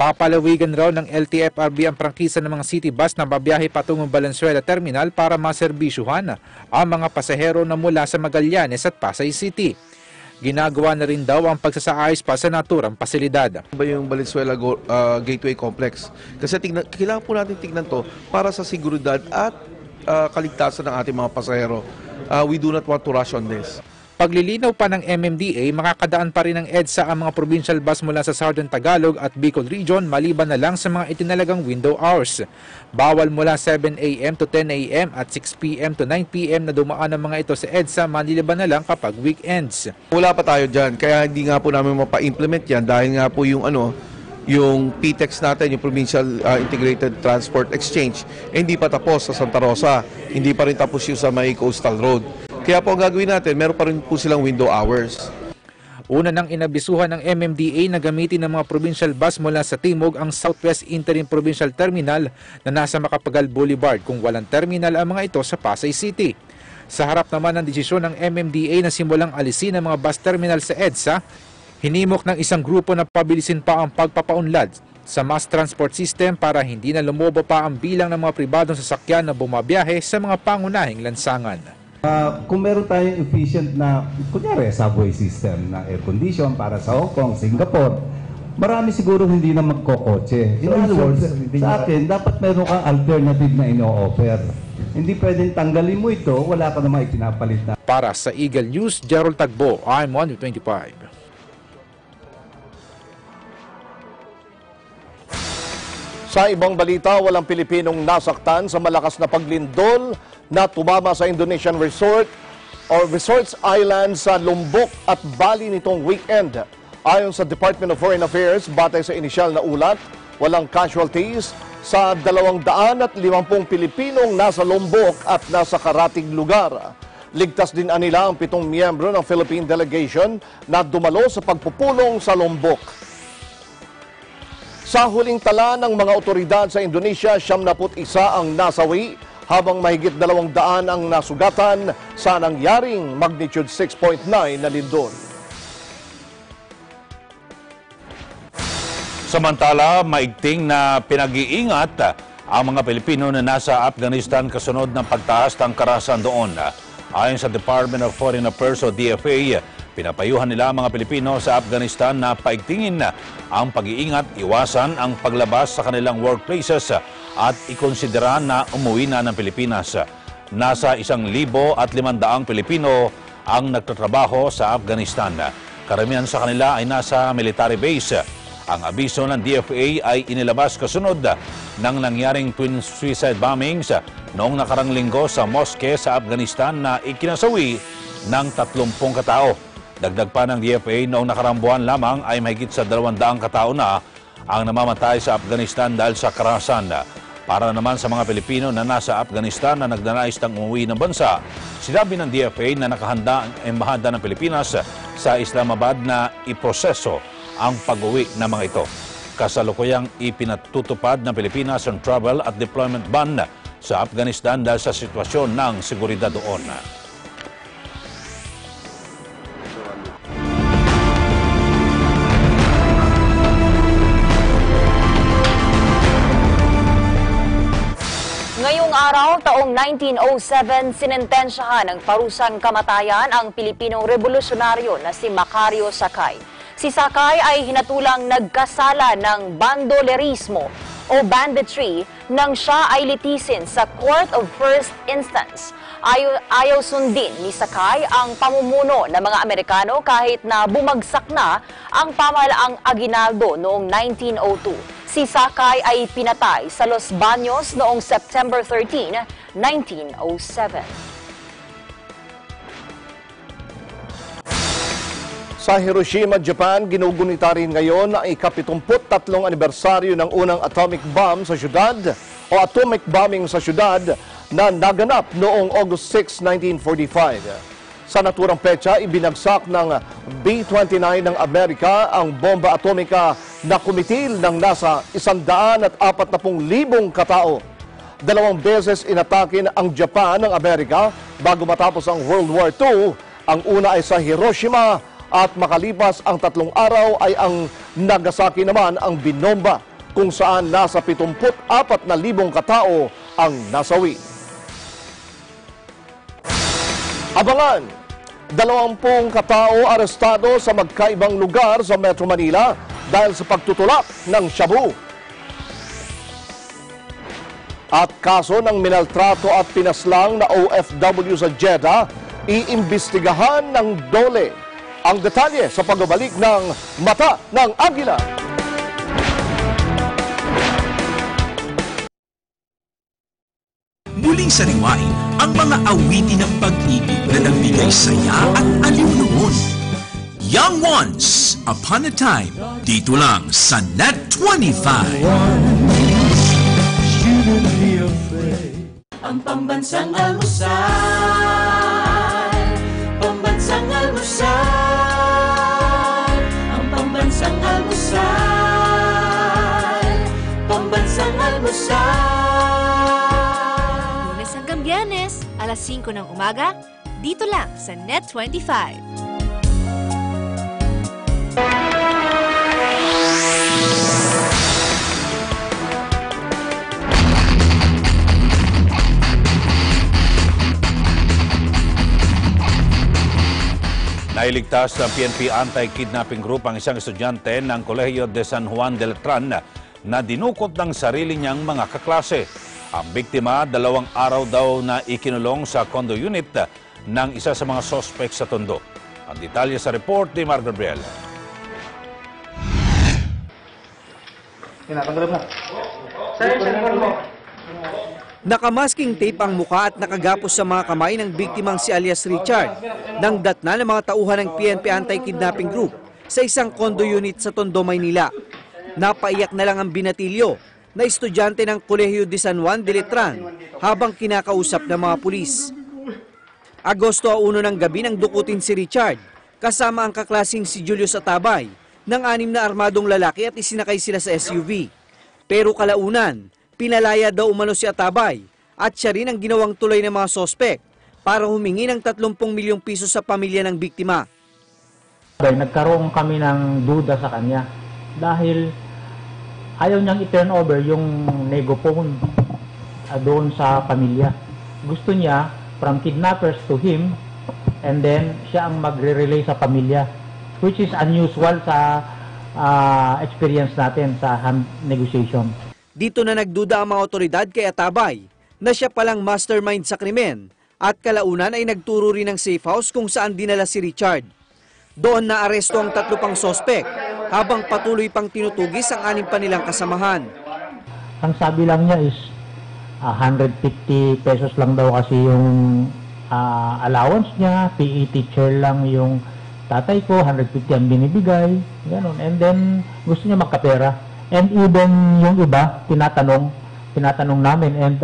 Papalawigan raw ng LTFRB ang prangkisa ng mga city bus na babiyahe patungong Valenzuela Terminal para maserbisyuhan ang mga pasahero na mula sa Magallanes at Pasay City. Ginagawa na rin daw ang pagsasaayos pa sa naturang pasilidad. Yung Valenzuela Gateway Complex. Kasi kailangan po natin tignan to para sa seguridad at kaligtasan ng ating mga pasahero. We do not want to rush on this. Paglilinaw pa ng MMDA, makakadaan pa rin ng EDSA ang mga provincial bus mula sa Southern Tagalog at Bicol Region maliban na lang sa mga itinalagang window hours. Bawal mula 7 a.m. to 10 a.m. at 6 p.m. to 9 p.m. na dumaan ang mga ito sa EDSA, maniliban na lang kapag weekends. Wala pa tayo dyan, kaya hindi nga po namin mapa-implement yan dahil nga po yung PTEX natin, yung Provincial Integrated Transport Exchange, hindi pa tapos sa Santa Rosa, hindi pa rin tapos yung sa may Coastal Road. Kaya po ang gagawin natin, meron pa rin po silang window hours. Una nang inabisuhan ng MMDA na gamitin ng mga provincial bus mula sa Timog ang Southwest Interim Provincial Terminal na nasa Macapagal Boulevard kung walang terminal ang mga ito sa Pasay City. Sa harap naman ng desisyon ng MMDA na simulang alisin ang mga bus terminal sa EDSA, hinimok ng isang grupo na pabilisin pa ang pagpapaunlad sa mass transport system para hindi na lumobo pa ang bilang ng mga pribadong sasakyan na bumabiyahe sa mga pangunahing lansangan. Kung meron tayong efficient na, kunyari, subway system na air condition para sa Hong Kong, Singapore, marami siguro hindi na magkokotse. In other words, sa akin, dapat meron kang alternative na ino-offer. Hindi pwedeng tanggalin mo ito, wala ka namang ipinapalit na. Para sa Eagle News, Gerald Tagbo, I'm 125. Sa ibang balita, walang Pilipinong nasaktan sa malakas na paglindol na tumama sa Indonesian resort or resorts island sa Lombok at Bali nitong weekend. Ayon sa Department of Foreign Affairs, batay sa inisyal na ulat, walang casualties sa 250 Pilipinong nasa Lombok at nasa karatig lugar. Ligtas din anila ang 7 miyembro ng Philippine delegation na dumalo sa pagpupulong sa Lombok. Sa huling tala ng mga otoridad sa Indonesia, 71 ang nasawi habang mahigit 200 ang nasugatan sa nangyaring magnitude 6.9 na lindol. Samantala, maigting na pinag-iingat ang mga Pilipino na nasa Afghanistan kasunod ng pagtaas ng karahasan doon. Ayon sa Department of Foreign Affairs o DFA, pinapayuhan nila ang mga Pilipino sa Afghanistan na paigtingin ang pag-iingat, iwasan ang paglabas sa kanilang workplaces at ikonsidera na umuwi na ng Pilipinas. Nasa 1,500 Pilipino ang nagtatrabaho sa Afghanistan. Karamihan sa kanila ay nasa military base. Ang abiso ng DFA ay inilabas kasunod ng nangyaring twin suicide bombings noong nakarang linggo sa moske sa Afghanistan na ikinasawi ng 30 katao. Dagdag pa ng DFA, noong nakarang buwan lamang ay mahigit sa 200 katao na ang namamatay sa Afghanistan dahil sa karahasan. Para naman sa mga Pilipino na nasa Afghanistan na nagdanais ng umuwi ng bansa, sinabi ng DFA na nakahanda ang Embahada ng Pilipinas sa Islamabad na iproseso ang pag-uwi ng mga ito. Kasalukuyang ipinatutupad ng Pilipinas ang travel at deployment ban sa Afghanistan dahil sa sitwasyon ng seguridad doon. Ngayong araw, taong 1907, sinentensyahan ng parusang kamatayan ang Pilipinong revolusyonaryo na si Macario Sakay. Si Sakay ay hinatulang nagkasala ng bandolerismo o banditry nang siya ay litisin sa Court of First Instance. Ayaw sundin ni Sakay ang pamumuno ng mga Amerikano kahit na bumagsak na ang pamahalaang Aguinaldo noong 1902. Si Sakay ay pinatay sa Los Baños noong September 13, 1907. Sa Hiroshima, Japan, ginugunita rin ngayon ang ika-73 anibersaryo ng unang atomic bomb sa syudad o atomic bombing sa syudad na naganap noong August 6, 1945. Sa naturang petsa, ibinagsak ng B-29 ng Amerika ang bomba atomika na kumitil ng nasa 140,000 katao. 2 beses inatake ang Japan ng Amerika bago matapos ang World War II. Ang una ay sa Hiroshima at makalipas ang 3 araw ay ang Nagasaki naman ang binomba kung saan nasa 74,000 katao ang nasawi. Abangan, 20 katao arestado sa magkaibang lugar sa Metro Manila dahil sa pagtutulak ng shabu. At kaso ng minaltrato at pinaslang na OFW sa Jeddah, iimbestigahan ng DOLE. Ang detalye sa pagbabalik ng Mata ng Agila. Muling sariwain ang mga awitin ng pag-ibig na nagbigay saya at aliw noon. Young Ones, Upon a Time, dito lang sa Net 25. Ang pambansang almusal, pambansang almusal, ang pambansang almusal, pambansang almusal. Lunes hanggang Biyernes, alas 5 ng umaga, dito lang sa Net 25. Nailigtas ng PNP Anti-Kidnapping Group ang isang estudyante ng Kolehiyo de San Juan del Tran na dinukot ng sarili niyang mga kaklase. Ang biktima, 2 araw daw na ikinulong sa condo unit ng isa sa mga sospek sa Tondo. Ang detalye sa report ni Mar Gabriel. Nakamasking tape ang mukha at nakagapos sa mga kamay ng biktimang si alias Richard nang datna ng mga tauhan ng PNP Anti-Kidnapping Group sa isang condo unit sa Tondo, Maynila. Napaiyak na lang ang binatilyo na estudyante ng Kolehiyo de San Juan del Tran habang kinakausap ng mga pulis. Agosto 1 ng gabi nang dukutin si Richard kasama ang kaklasing si Julius Atabay ng 6 na armadong lalaki at isinakay sila sa SUV. Pero kalaunan, pinalaya daw umano si Atabay at siya rin ang ginawang tulay ng mga sospek para humingi ng 30 milyong piso sa pamilya ng biktima. Nagkaroon kami ng duda sa kanya dahil ayaw niyang i-turn over yung nego phone doon sa pamilya. Gusto niya from kidnappers to him and then siya ang magre-relay sa pamilya, which is unusual sa experience natin sa hand negotiation. Dito na nagduda ang mga otoridad kay Atabay na siya palang mastermind sa krimen at kalaunan ay nagturo rin ng safe house kung saan dinala si Richard. Doon na aresto ang 3 pang sospek habang patuloy pang tinutugis ang 6 pa nilang kasamahan. Ang sabi lang niya is 150 pesos lang daw kasi yung allowance niya, PE teacher lang yung tatay ko, 150 ang binibigay, gano'n. And then gusto niya magkapera. And even yung iba, tinatanong namin. And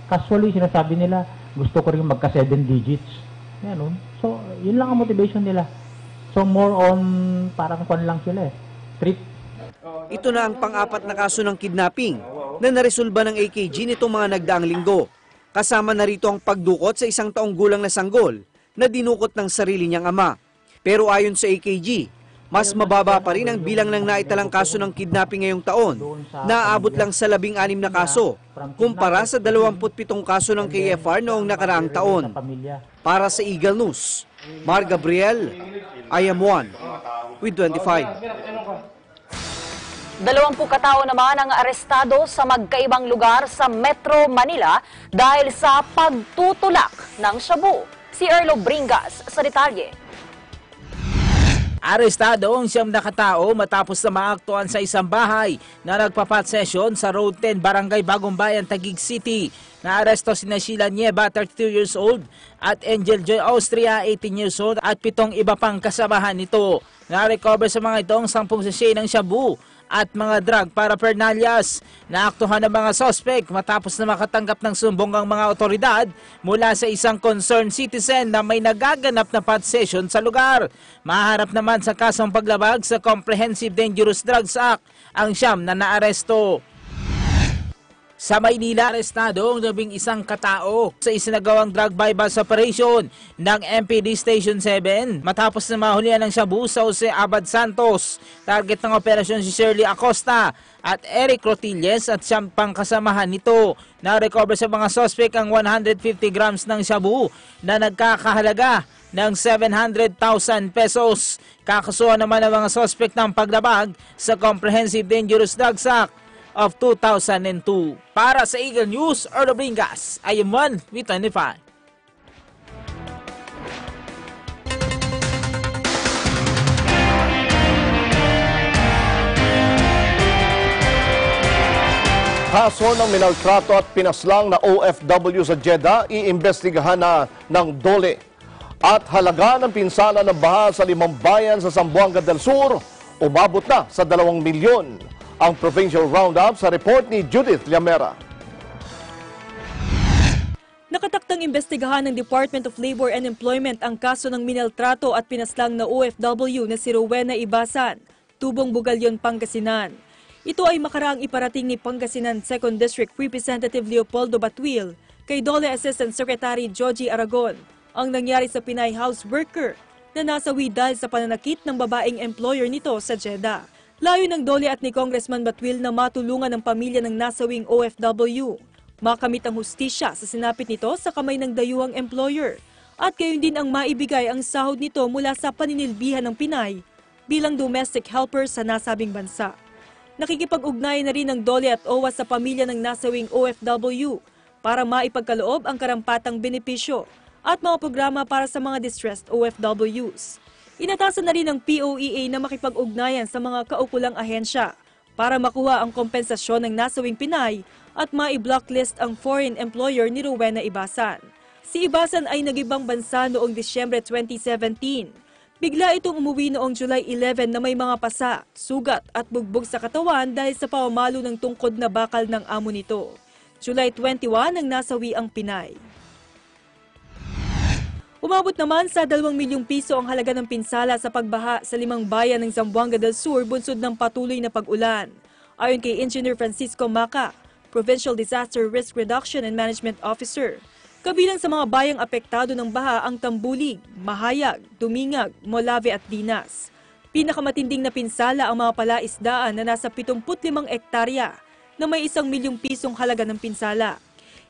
casually sinasabi nila, gusto ko rin magka 7 digits. Gano'n. So, yun lang ang motivation nila. So, more on parang kwan lang sila trip. Ito na ang pang-4 na kaso ng kidnapping na naresolba ng AKG nitong mga nagdaang linggo. Kasama na rito ang pagdukot sa 1 taong gulang na sanggol na dinukot ng sarili niyang ama. Pero ayon sa AKG, mas mababa pa rin ang bilang ng naitalang kaso ng kidnapping ngayong taon, naaabot lang sa 16 na kaso, kumpara sa 27 kaso ng KFR noong nakaraang taon. Para sa Eagle News, Mar Gabriel, I am one with 25. 20 katao naman ang arestado sa magkaibang lugar sa Metro Manila dahil sa pagtutulak ng shabu. Si Erlo Bringas sa detalye. Arestado ang 9 na katao matapos na maaktuhan sa isang bahay na nagpapat session sa Road 10, Barangay Bagong Bayan, Taguig City. Naaresto sina Sheila Nieva, 32 years old, at Angel Joy Austria, 18 years old, at 7 iba pang kasamahan nito. Na-recover sa mga itong 10 sachet ng shabu at mga drug paraphernalias. Naaktuhan ng mga suspect matapos na makatanggap ng sumbong ang mga otoridad mula sa isang concerned citizen na may nagaganap na pot session sa lugar. Maharap naman sa kasong paglabag sa Comprehensive Dangerous Drugs Act ang 9 na naaresto. Sa Maynila, arestado ang 11 katao sa isinagawang drug bypass operation ng MPD Station 7 matapos na mahulihan ng shabu sa Jose Abad Santos. Target ng operasyon si Shirley Acosta at Eric Rotilles at 9 pang kasamahan nito. Na-recover sa mga suspect ang 150 grams ng shabu na nagkakahalaga ng 700,000 pesos. Kakasuhan naman ang mga suspect ng paglabag sa Comprehensive Dangerous Drugs Act of 2002. Para sa Eagle News, Erlo Bringas, I am one with 25. Kaso ng minaltrato at pinaslang na OFW sa Jeddah, iimbestigahan na ng DOLE. At halaga ng pinsala ng baha sa 5 bayan sa Zamboanga del Sur, umabot na sa 2 milyon. Ang Provincial Roundup sa report ni Judith Llamera. Nakataktang imbestigahan ng Department of Labor and Employment ang kaso ng minaltrato at pinaslang na OFW na si Rowena Ibasan, Tubong Bugalyon, Pangasinan. Ito ay makaraang iparating ni Pangasinan 2nd District Representative Leopoldo Batuil kay DOLE Assistant Secretary Joji Aragon ang nangyari sa Pinay house worker na nasawi dahil sa pananakit ng babaeng employer nito sa Jeddah. Layo ng DOLE at ni Congressman Batuil na matulungan ng pamilya ng nasawing OFW. Makamit ang hustisya sa sinapit nito sa kamay ng dayuhang employer at gayon din ang maibigay ang sahod nito mula sa paninilbihan ng Pinay bilang domestic helper sa nasabing bansa. Nakikipag-ugnayan na rin ng DOLE at OWA sa pamilya ng nasawing OFW para maipagkaloob ang karampatang benepisyo at mga programa para sa mga distressed OFWs. Inatasan na rin ng POEA na makipag-ugnayan sa mga kaukulang ahensya para makuha ang kompensasyon ng nasawing Pinay at mai-blocklist ang foreign employer ni Rowena Ibasan. Si Ibasan ay nag-ibang bansa noong Disyembre 2017. Bigla itong umuwi noong July 11 na may mga pasa, sugat at bugbog sa katawan dahil sa pamamalo ng tungkod na bakal ng amo nito. July 21 nang nasawi ang Pinay. Umabot naman sa 2 milyong piso ang halaga ng pinsala sa pagbaha sa 5 bayan ng Zamboanga del Sur bunsod ng patuloy na pag-ulan. Ayon kay Engineer Francisco Maca, Provincial Disaster Risk Reduction and Management Officer, kabilang sa mga bayang apektado ng baha ang Tambulig, Mahayag, Dumingag, Molave at Dinas. Pinakamatinding na pinsala ang mga palaisdaan na nasa 75 ektarya na may 1 milyong pisong halaga ng pinsala.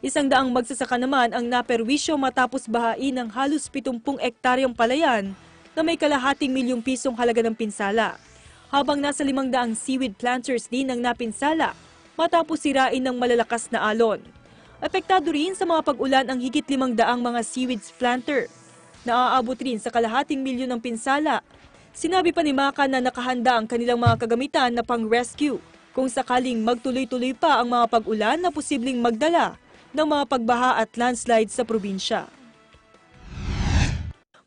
100 magsasaka naman ang naperwisyo matapos bahain ng halos 70 ektaryang palayan na may kalahating milyong pisong halaga ng pinsala. Habang nasa 500 seaweed planters din ang napinsala matapos sirain ng malalakas na alon. Apektado rin sa mga pag-ulan ang higit 500 mga seaweed planter. Naaabot rin sa kalahating milyon ng pinsala Sinabi pa ni Maka na nakahanda ang kanilang mga kagamitan na pang-rescue kung sakaling magtuloy-tuloy pa ang mga pag-ulan na posibleng magdala ng mga pagbaha at landslide sa probinsya.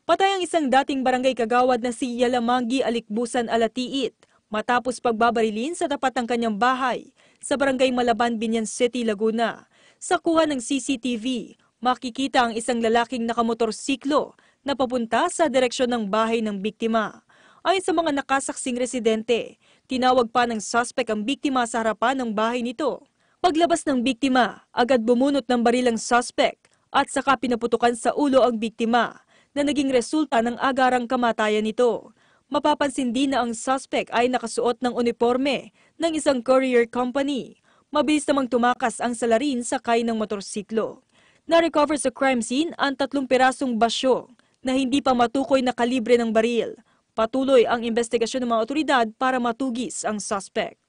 Patay ang isang dating barangay kagawad na si Yalamangi Alikbusan Alatiit matapos pagbabarilin sa tapat ng kanyang bahay sa barangay Malaban, Binyan City, Laguna. Sa kuha ng CCTV, makikita ang isang lalaking nakamotorsiklo na papunta sa direksyon ng bahay ng biktima. Ayon sa mga nakasaksing residente, tinawag pa ng suspect ang biktima sa harapan ng bahay nito. Paglabas ng biktima, agad bumunot ng baril ang suspect at saka pinaputukan sa ulo ang biktima na naging resulta ng agarang kamatayan nito. Mapapansin din na ang suspect ay nakasuot ng uniforme ng isang courier company. Mabilis namang tumakas ang salarin sakay ng motorsiklo. Na-recover sa crime scene ang 3 pirasong basyo na hindi pa matukoy na kalibre ng baril. Patuloy ang investigasyon ng mga otoridad para matugis ang suspect.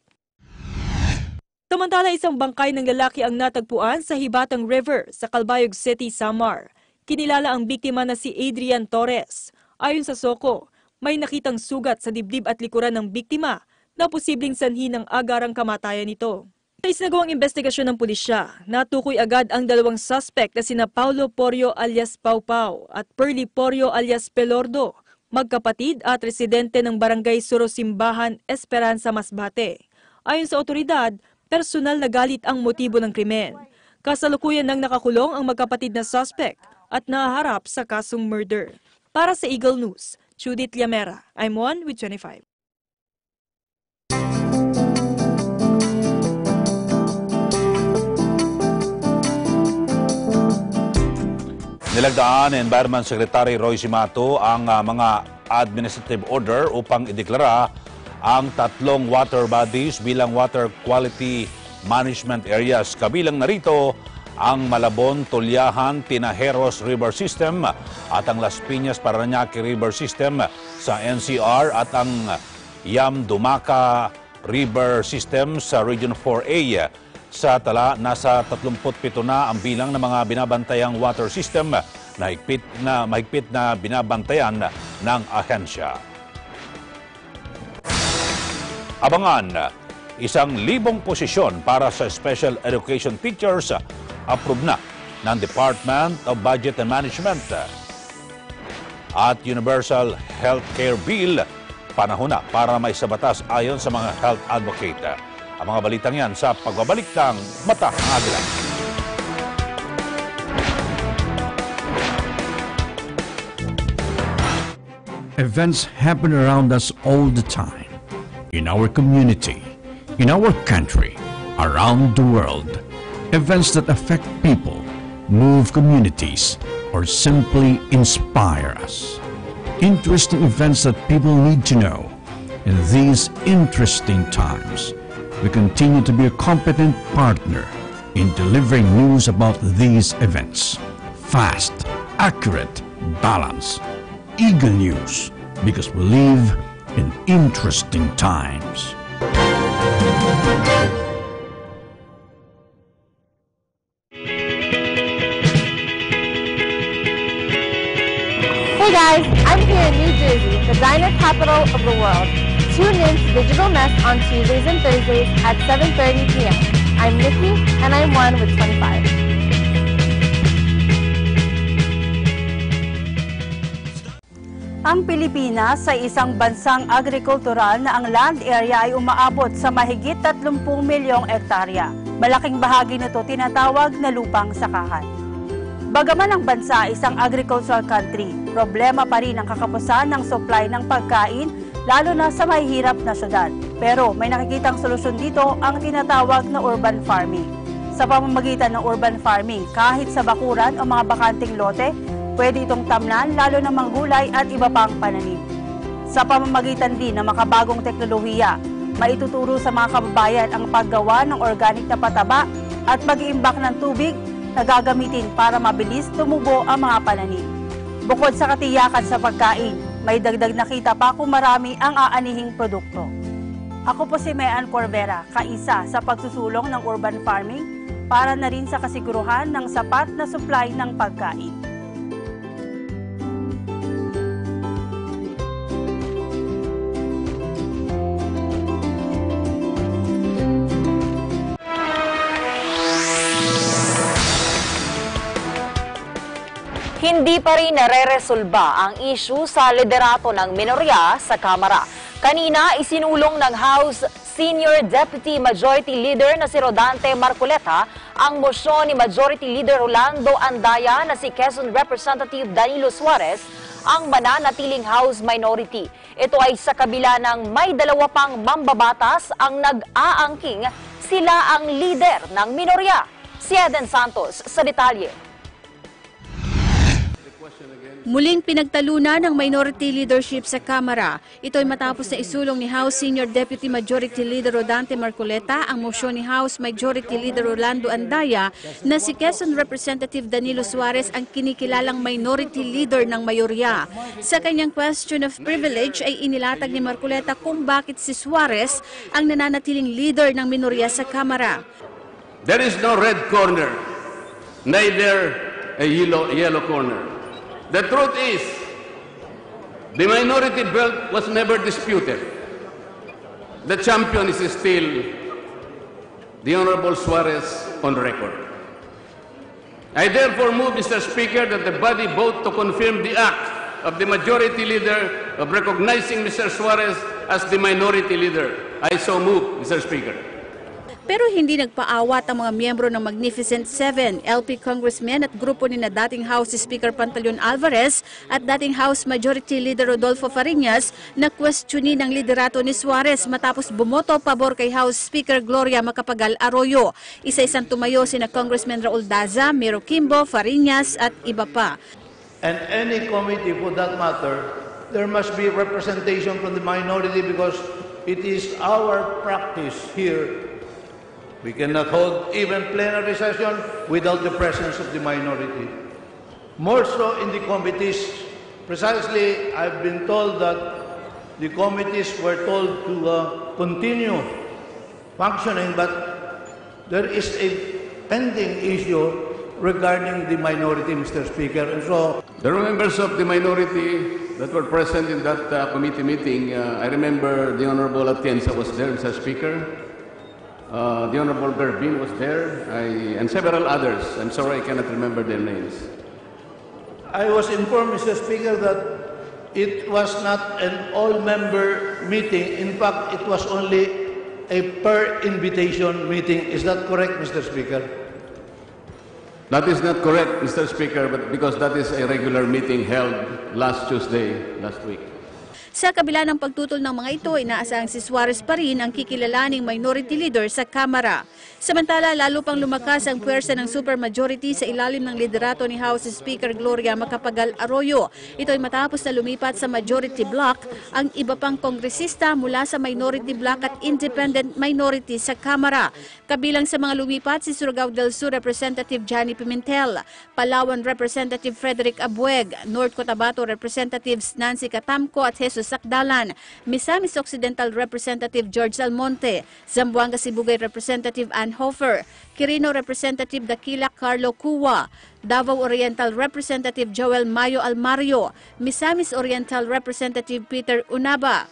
Samantala, isang bangkay ng lalaki ang natagpuan sa Hibatang River sa Calbayog City, Samar. Kinilala ang biktima na si Adrian Torres. Ayon sa Soko, may nakitang sugat sa dibdib at likuran ng biktima na posibleng sanhi ng agarang kamatayan nito. Sa isinagawang investigasyon ng pulisya, natukoy agad ang 2 suspect na sina Paulo Porio alias Pau Pau at Perly Porio alias Pelordo, magkapatid at residente ng barangay Surosimbahan, Esperanza, Masbate. Ayon sa otoridad, personal na galit ang motibo ng krimen. Kasalukuyan nang nakakulong ang magkapatid na suspect at nahaharap sa kasong murder. Para sa Eagle News, Judith Llamera, I'm 1 with 25. Nilagdaan ni Environment Secretary Roy Simato ang mga administrative order upang ideklara ang 3 water bodies bilang water quality management areas. Kabilang narito ang Malabon, Tulyahan, Tinajeros River System at ang Las Piñas, Parañaque River System sa NCR at ang Yam Dumaca River System sa Region 4A. Sa tala, nasa 37 na ang bilang ng mga binabantayang water system na mahigpit na binabantayan ng ahensya. Abangan, 1,000 posisyon para sa special education teachers approved na ng Department of Budget and Management. At Universal Healthcare Bill, panahon na para may sabatas ayon sa mga health advocate. Ang mga balitang yan sa pagbabalik ng Mata ng Agila. Events happen around us all the time. In our community, in our country, around the world. Events that affect people, move communities, or simply inspire us. Interesting events that people need to know. In these interesting times, we continue to be a competent partner in delivering news about these events. Fast, accurate, balanced. Eagle News, because we live in interesting times. Hey guys, I'm here in New Jersey, the diner capital of the world. Tune in to Digital Mess on Tuesdays and Thursdays at 7:30 p.m. I'm Nikki, and I'm 1 with 25. Ang Pilipinas sa isang bansang agrikultural na ang land area ay umaabot sa mahigit 30 milyong ektarya. Malaking bahagi nito tinatawag na lupang sakahan. Bagaman ang bansa ay isang agricultural country, problema pa rin ang kakapusan ng supply ng pagkain, lalo na sa mahihirap na syudad. Pero may nakikitang solusyon dito ang tinatawag na urban farming. Sa pamamagitan ng urban farming, kahit sa bakuran o mga bakanting lote, pwede itong tamnan lalo na manggulay at iba pang pananim. Sa pamamagitan din ng makabagong teknolohiya, maituturo sa mga kababayan ang paggawa ng organic na pataba at pag-iimbak ng tubig na gagamitin para mabilis tumubo ang mga pananim. Bukod sa katiyakan sa pagkain, may dagdag na kita pa kung marami ang aanihing produkto. Ako po si Mean Corbera, kaisa sa pagsusulong ng urban farming para na rin sa kasiguruhan ng sapat na supply ng pagkain. Hindi pa rin nare-resolba ang issue sa liderato ng minorya sa Kamara. Kanina, isinulong ng House Senior Deputy Majority Leader na si Rodante Marcoleta ang mosyon ni Majority Leader Rolando Andaya na si Quezon Representative Danilo Suarez ang mananatiling House Minority. Ito ay sa kabila ng may dalawa pang mambabatas ang nag-aangking sila ang leader ng minorya. Si Eden Santos sa detalye. Muling pinagtalunan ng minority leadership sa Kamara. Ito ay matapos na isulong ni House Senior Deputy Majority Leader Rodante Marcoleta ang mosyon ni House Majority Leader Rolando Andaya na si Quezon Representative Danilo Suarez ang kinikilalang minority leader ng mayorya. Sa kanyang question of privilege ay inilatag ni Marcoleta kung bakit si Suarez ang nananatiling leader ng minorya sa Kamara. There is no red corner, neither a yellow corner. The truth is, the minority belt was never disputed. The champion is still the Honorable Suarez on record. I therefore move, Mr. Speaker, that the body vote to confirm the act of the majority leader of recognizing Mr. Suarez as the minority leader. I so move, Mr. Speaker. Pero hindi nagpaawat ang mga miyembro ng Magnificent Seven, LP Congressmen at grupo ni na dating House Speaker Pantaleon Alvarez at dating House Majority Leader Rodolfo Fariñas na questionin ang liderato ni Suarez matapos bumoto pabor kay House Speaker Gloria Macapagal Arroyo. Isa-isang tumayo sina Congressman Raul Daza, Miro Kimbo, Fariñas at iba pa. And any committee for that matter, there must be representation from the minority because it is our practice here. We cannot hold even plenary session without the presence of the minority. More so in the committees. Precisely, I've been told that the committees were told to continue functioning, but there is a pending issue regarding the minority, Mr. Speaker. And so, the members of the minority that were present in that committee meeting, I remember the Honorable Atienza was there, Mr. Speaker. The Honorable Berbin was there, and several others. I'm sorry I cannot remember their names. I was informed, Mr. Speaker, that it was not an all-member meeting. In fact, it was only a per-invitation meeting. Is that correct, Mr. Speaker? That is not correct, Mr. Speaker, but because that is a regular meeting held last Tuesday, last week. Sa kabila ng pagtutol ng mga ito, inaasahang si Suarez pa rin ang kikilalaning minority leader sa Kamara. Samantala, lalo pang lumakas ang puwersa ng supermajority sa ilalim ng liderato ni House Speaker Gloria Macapagal Arroyo. Ito ay matapos na lumipat sa majority block ang iba pang kongresista mula sa minority block at independent minority sa Kamara. Kabilang sa mga lumipat si Surigao del Sur Representative Johnny Pimentel, Palawan Representative Frederick Abueg, North Cotabato Representatives Nancy Catamco at Jesus Sakdalan, Misamis Occidental Representative George Almonte, Zamboanga Sibugay Representative Ann Hofer, Quirino Representative Daquila Carlo Cuwa, Davao Oriental Representative Joel Mayo Almario, Misamis Oriental Representative Peter Unaba,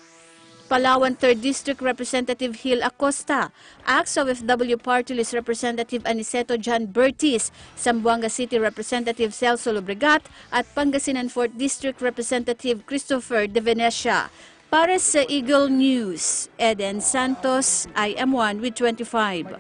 Palawan 3rd District Representative Hil Acosta, AXO-FW Party List Representative Aniceto John Bertis, Zamboanga City Representative Celso Lobregat at Pangasinan 4th District Representative Christopher De Venecia. Para sa Eagle News, Eden Santos, IM1 with 25.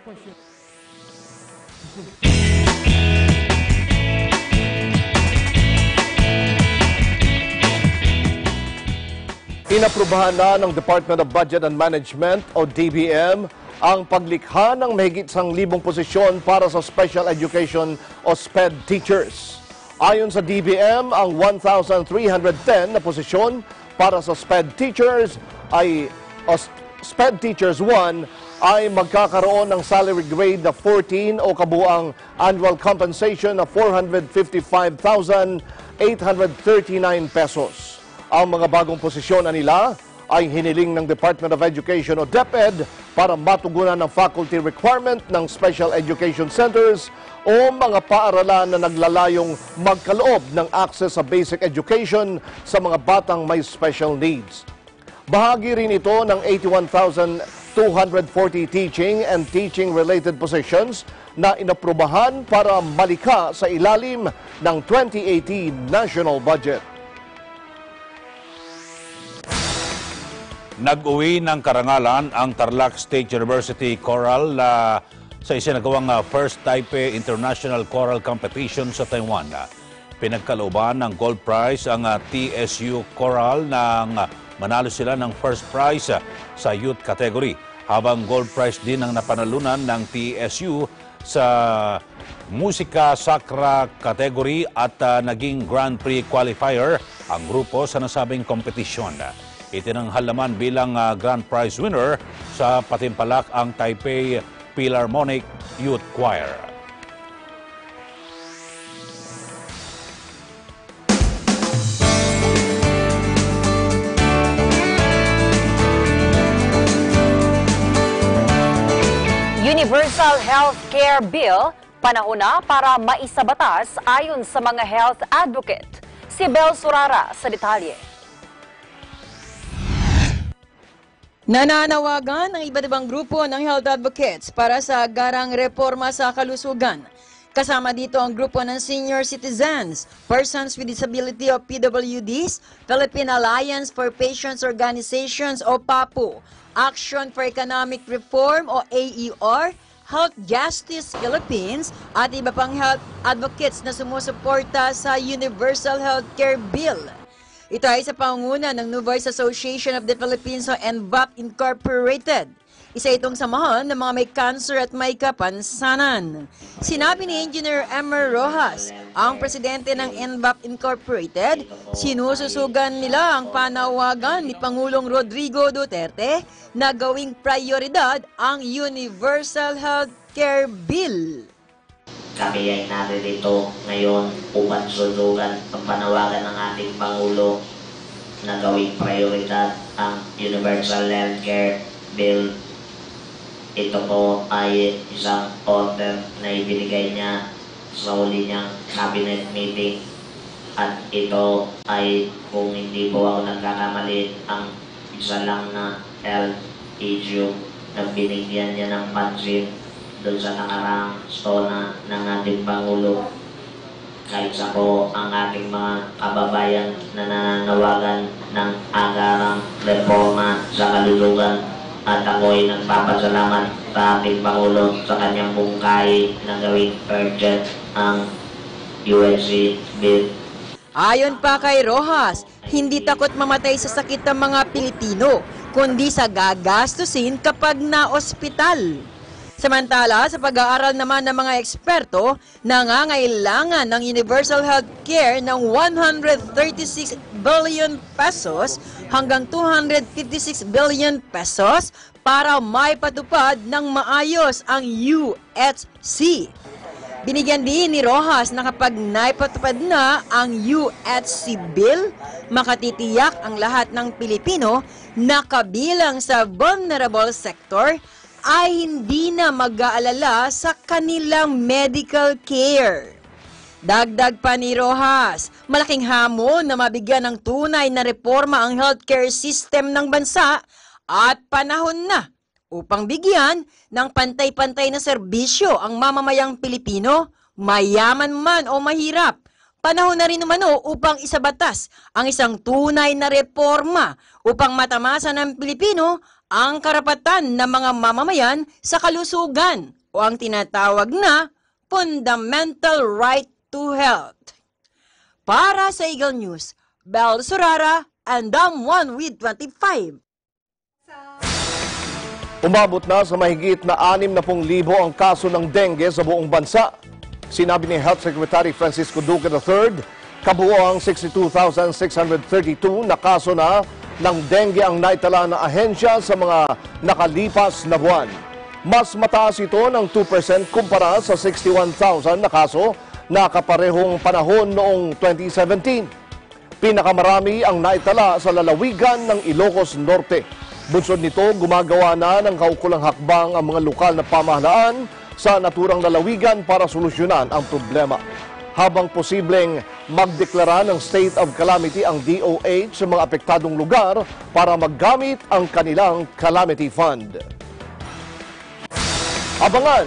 Inaprubahan na ng Department of Budget and Management o DBM ang paglikha ng mahigit 1,000 posisyon para sa Special Education o SPED teachers. Ayon sa DBM, ang 1,310 na posisyon para sa SPED teachers SPED Teachers 1 ay magkakaroon ng salary grade na 14 o kabuang annual compensation na 455,839 pesos. Ang mga bagong posisyon na nila ay hiniling ng Department of Education o DepEd para matugunan ng faculty requirement ng special education centers o mga paaralan na naglalayong magkaloob ng access sa basic education sa mga batang may special needs. Bahagi rin ito ng 81,200 240 teaching and teaching-related positions na inaprubahan para malikha sa ilalim ng 2018 national budget. Nag-uwi ng karangalan ang Tarlac State University Choral sa isinagawang First Taipei International Choral Competition sa Taiwan. Pinagkalooban ng gold prize ang TSU Choral nang manalo sila ng first prize sa youth category, habang gold prize din ang napanalunan ng TSU sa musika sacra category at naging Grand Prix qualifier ang grupo sa nasabing kompetisyon. Itinanghal naman bilang Grand Prize winner sa patimpalak ang Taipei Philharmonic Youth Choir. Universal Health Care Bill, panahon na para maisabatas ayon sa mga health advocate. Si Bel Surara sa detalye. Nananawagan ang iba't ibang grupo ng health advocates para sa agarang reforma sa kalusugan. Kasama dito ang grupo ng senior citizens, persons with disability o PWDs, Philippine Alliance for Patients Organizations o PAPO, Action for Economic Reform o AER, Health Justice Philippines at iba pang health advocates na sumusuporta sa Universal Healthcare Bill. Ito ay sa pangunguna ng New Voice Association of the Philippines o NVAP Incorporated. Isa itong samahan ng mga may cancer at may kapansanan. Sinabi ni Engineer Emer Rojas, ang presidente ng NVAP Incorporated, sinususugan nila ang panawagan ni Pangulong Rodrigo Duterte na gawing prioridad ang Universal Healthcare Bill. Kami ay naririto ngayon upang susugan ang panawagan ng ating Pangulo na gawing prioridad ang Universal Healthcare Bill. Ito po ay isang order na ibinigay niya sa huli niyang cabinet meeting. At ito ay, kung hindi po ako nagkakamali, ang isa lang na health issue na binigyan niya ng pansin doon sa nakaraang stona ng ating Pangulo. Kahit sa po ang ating mga kababayan na nananawagan ng agarang reforma sa kalusugan. At ako ay nagpapasalamat sa ating Pangulo sa kanyang mungkahi na gawing urgent ang USC Bill. Ayon pa kay Rojas, hindi takot mamatay sa sakit ang mga Pilipino, kundi sa gagastusin kapag na-ospital. Samantala, sa pag-aaral naman ng mga eksperto, nangangailangan ng Universal Health Care ng 136 billion pesos hanggang 256 billion pesos para maipatupad ng maayos ang UHC. Binigyan din ni Rojas na kapag naipatupad na ang UHC bill, makatitiyak ang lahat ng Pilipino na kabilang sa vulnerable sector ay hindi na mag-aalala sa kanilang medical care. Dagdag pa ni Rojas, malaking hamon na mabigyan ng tunay na reforma ang healthcare system ng bansa at panahon na upang bigyan ng pantay-pantay na serbisyo ang mamamayang Pilipino, mayaman man o mahirap. Panahon na rin naman upang isabatas ang isang tunay na reforma upang matamasa ng Pilipino ang karapatan ng mga mamamayan sa kalusugan o ang tinatawag na fundamental right to health. Para sa Eagle News, Bel Surara and I'm one with 25. Umabot na sa mahigit na 60,000 ang kaso ng dengue sa buong bansa. Sinabi ni Health Secretary Francisco Duque III, kabuoang 62,632 na kaso na ng dengue ang naitala na ahensya sa mga nakalipas na buwan. Mas mataas ito ng 2% kumpara sa 61,000 na kaso na kaparehong panahon noong 2017. Pinakamarami ang naitala sa lalawigan ng Ilocos Norte. Bunsod nito, gumagawa na ng kaukulang hakbang ang mga lokal na pamahalaan sa naturang lalawigan para solusyonan ang problema. Habang posibleng magdeklara ng state of calamity ang DOH sa mga apektadong lugar para maggamit ang kanilang calamity fund. Abangan,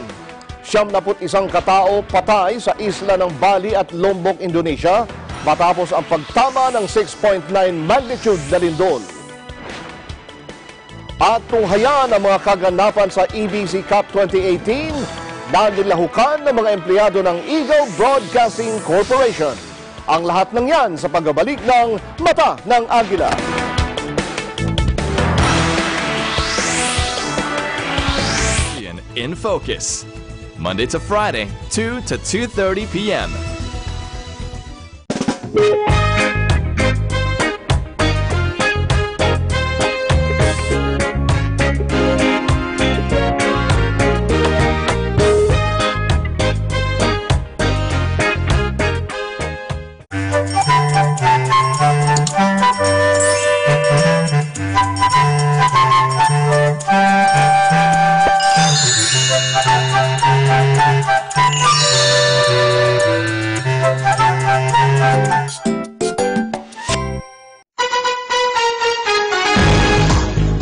71 katao patay sa isla ng Bali at Lombok, Indonesia matapos ang pagtama ng 6.9 magnitude na lindol. At tunghayan ang mga kaganapan sa EBC Cup 2018 na nilahukan ng mga empleyado ng Eagle Broadcasting Corporation. Ang lahat ng yan sa pagbabalik ng Mata ng Agila. In Focus, Monday to Friday, 2 to 2:30 p.m.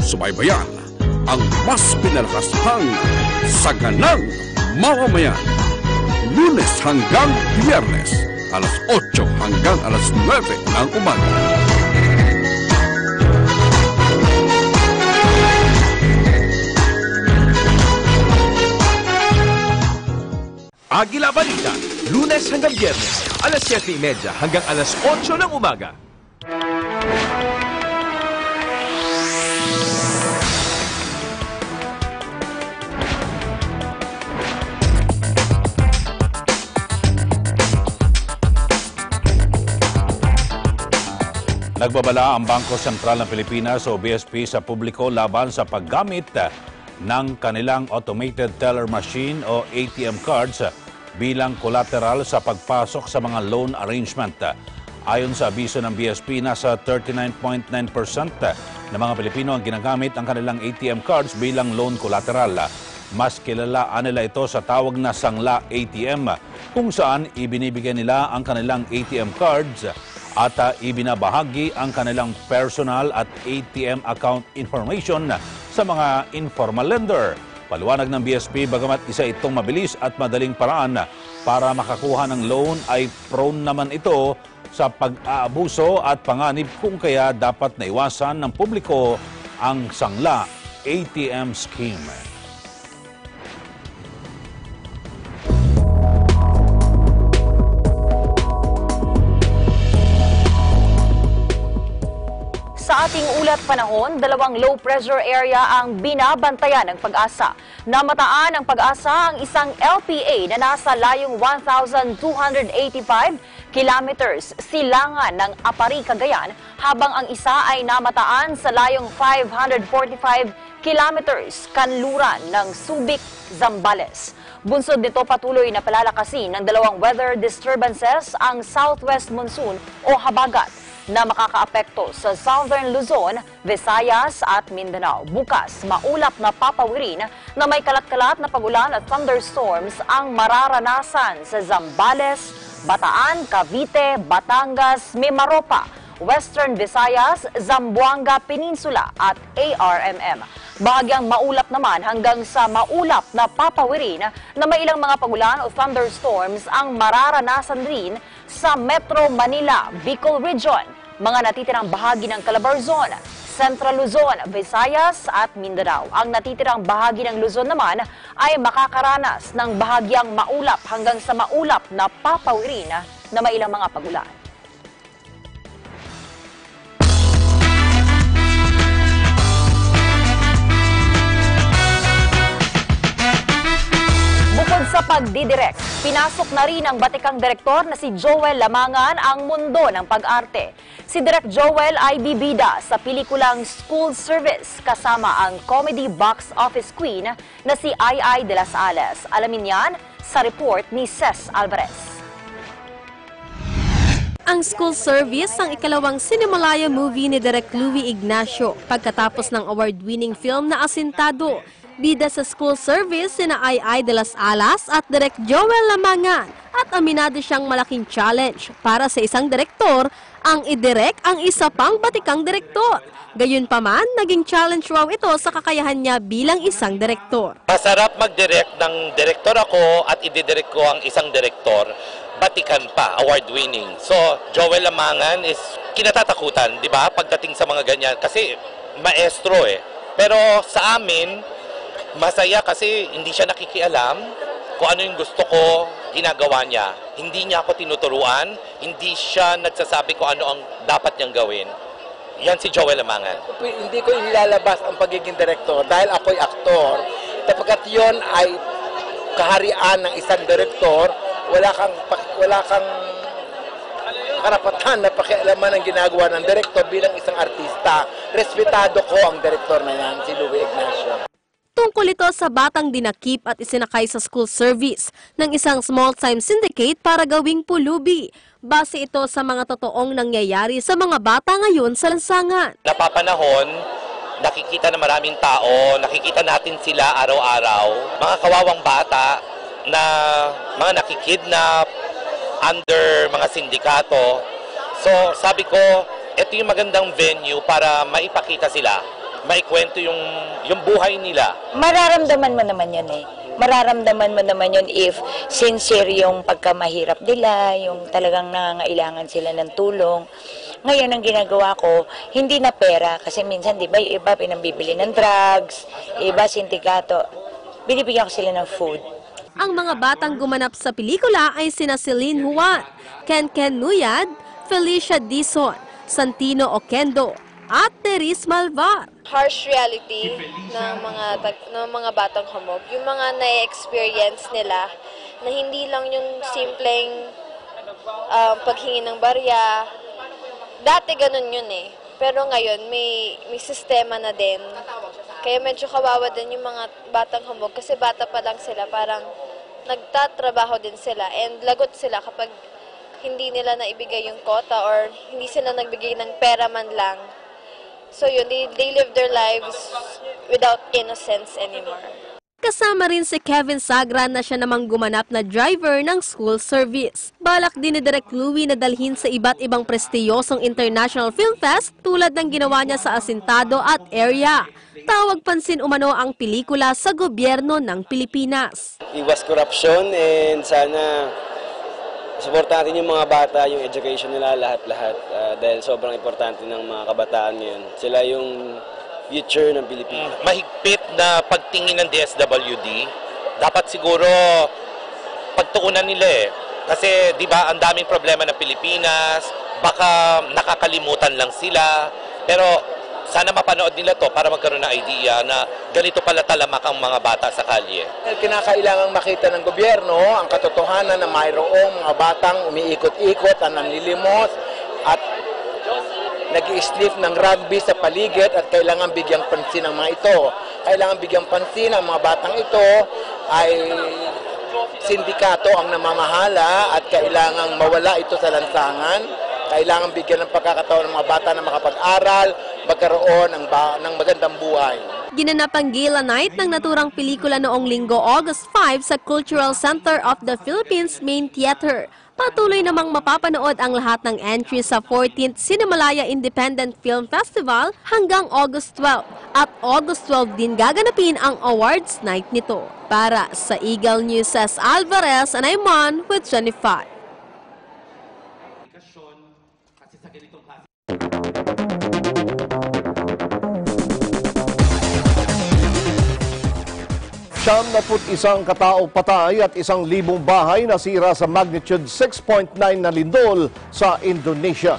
Subaybayan ang mas pinalakashang saganang mamamayan. Lunes hanggang Biyernes, alas 8 hanggang alas 9 ng umaga. Agila Balita, Lunes hanggang Biyernes, alas 7:30 hanggang alas 8 ng umaga. Nagbabala ang Bangko Sentral ng Pilipinas o BSP sa publiko laban sa paggamit ng kanilang automated teller machine o ATM cards bilang collateral sa pagpasok sa mga loan arrangement. Ayon sa abiso ng BSP, nasa 39.9% ng mga Pilipino ang ginagamit ang kanilang ATM cards bilang loan collateral. Mas kilalaan nila ito sa tawag na sangla ATM, kung saan ibinibigay nila ang kanilang ATM cards at ibinabahagi ang kanilang personal at ATM account information sa mga informal lender. Paliwanag ng BSP, bagamat isa itong mabilis at madaling paraan para makakuha ng loan, ay prone naman ito sa pag-aabuso at panganib, kung kaya dapat naiwasan ng publiko ang sangla ATM scheme. Sa ating ulat panahon, 2 low pressure area ang binabantayan ng Pag-asa. Namataan ng Pag-asa ang isang LPA na nasa layong 1,285 kilometers silangan ng Apari, Cagayan, habang ang isa ay namataan sa layong 545 kilometers kanluran ng Subic, Zambales. Bunsod nito, patuloy na palalakasin ng 2 weather disturbances ang southwest monsoon o habagat na makakaapekto sa Southern Luzon, Visayas at Mindanao. Bukas, maulap na papawirin na may kalat-kalat na pagulan at thunderstorms ang mararanasan sa Zambales, Bataan, Cavite, Batangas, Mimaropa, Western Visayas, Zamboanga Peninsula at ARMM. Bahagyang maulap naman hanggang sa maulap na papawirin na may ilang mga pagulan o thunderstorms ang mararanasan rin sa Metro Manila, Bicol Region, mga natitirang bahagi ng Calabarzon, Central Luzon, Visayas at Mindanao. Ang natitirang bahagi ng Luzon naman ay makakaranas ng bahagyang maulap hanggang sa maulap na papawirin na may ilang mga pagulan. Bukod sa pagdidirect, pinasok na rin ng batikang direktor na si Joel Lamangan ang mundo ng pag-arte. Si Direk Joel ay bibida sa pelikulang School Service kasama ang comedy box office queen na si Ai de las Alas. Alamin yan sa report ni Ces Alvarez. Ang School Service ang ikalawang Cinemalaya movie ni Direk Louie Ignacio pagkatapos ng award-winning film na Asintado. Bida sa school service sina Ay de las Alas at Direk Joel Lamangan at aminado siyang malaking challenge para sa isang direktor ang idirek ang isa pang batikang direktor. Gayunpaman, naging challenge raw ito sa kakayahan niya bilang isang direktor. Masarap mag-direct ng direktor ako at ididirect ko ang isang direktor. Batikan pa, award-winning. So, Joel Lamangan is kinatatakutan, di ba? Pagdating sa mga ganyan. Kasi maestro eh. Pero sa amin, masaya kasi hindi siya nakikialam kung ano yung gusto ko, ginagawa niya. Hindi niya ako tinuturuan, hindi siya nagsasabi kung ano ang dapat niyang gawin. Yan si Joel Lamangan. Hindi ko ilalabas ang pagiging direktor dahil ako'y aktor. Kapagkat yon ay kaharian ng isang direktor, wala kang karapatan na pakialaman ang ginagawa ng direktor bilang isang artista. Respetado ko ang direktor na yan, si Louie Ignacio. Tungkol ito sa batang dinakip at isinakay sa school service ng isang small-time syndicate para gawing pulubi. Base ito sa mga totoong nangyayari sa mga bata ngayon sa lansangan. Napapanahon, nakikita na maraming tao, nakikita natin sila araw-araw. Mga kawawang bata na mga nakikidnap under mga sindikato. So sabi ko, ito yung magandang venue para maipakita sila. Maikwento yung buhay nila. Mararamdaman mo naman yun eh. Mararamdaman mo naman yun if sincere yung pagkamahirap nila, yung talagang nangangailangan sila ng tulong. Ngayon, ang ginagawa ko, hindi na pera. Kasi minsan, di ba, yung iba pinambibili ng drugs, iba sindikato. Binibigyan ko sila ng food. Ang mga batang gumanap sa pelikula ay sina Celine Juan, Ken Nuyad, Felicia Dizon, Santino Oquendo, at Teres Malvar. Harsh reality ng mga batang hamog, yung mga na-experience nila na hindi lang yung simpleng paghingi ng barya. Dati ganun yun eh. Pero ngayon may sistema na din. Kaya medyo kawawa din yung mga batang hamog kasi bata pa lang sila, parang nagtatrabaho din sila and lagot sila kapag hindi nila naibigay yung quota or hindi sila nagbigay ng pera man lang. So yun, they live their lives without innocence anymore. Kasama rin si Kevin Sagra na siya namang gumanap na driver ng school service. Balak din ni Direk Louie na dalhin sa iba't ibang prestiyosong international film fest tulad ng ginawa niya sa Asintado at Area. Tawag pansin umano ang pelikula sa gobyerno ng Pilipinas. Iwas corruption and sana suportahan natin yung mga bata, yung education nila, lahat-lahat. Dahil sobrang importante ng mga kabataan ngayon. Sila yung future ng Pilipinas. Mahigpit na pagtingin ng DSWD, dapat siguro pagtuunan nila eh. Kasi di ba ang daming problema ng Pilipinas, baka nakakalimutan lang sila. Pero sana mapanood nila to para magkaroon ng idea na ganito pala talamak ang mga bata sa kalye. Kinakailangang makita ng gobyerno ang katotohanan na mayroong mga batang umiikot-ikot, ang nanlilimos at nag-i-sniff ng rugby sa paligid at kailangan bigyang pansin ang mga ito. Kailangan bigyang pansin ang mga batang ito ay sindikato ang namamahala at kailangang mawala ito sa lansangan. Kailangan bigyan ng pagkakataon ng mga bata na makapag-aral, magkaroon ng magandang buhay. Ginanap ang Gala Night ng naturang pelikula noong Linggo, August 5 sa Cultural Center of the Philippines Main Theater. Patuloy namang mapapanood ang lahat ng entries sa 14th Cinemalaya Independent Film Festival hanggang August 12. At August 12 din gaganapin ang awards night nito. Para sa Eagle News, Alvarez and I'm with 25. Isang katao patay at 1,000 bahay nasira sa magnitude 6.9 na lindol sa Indonesia.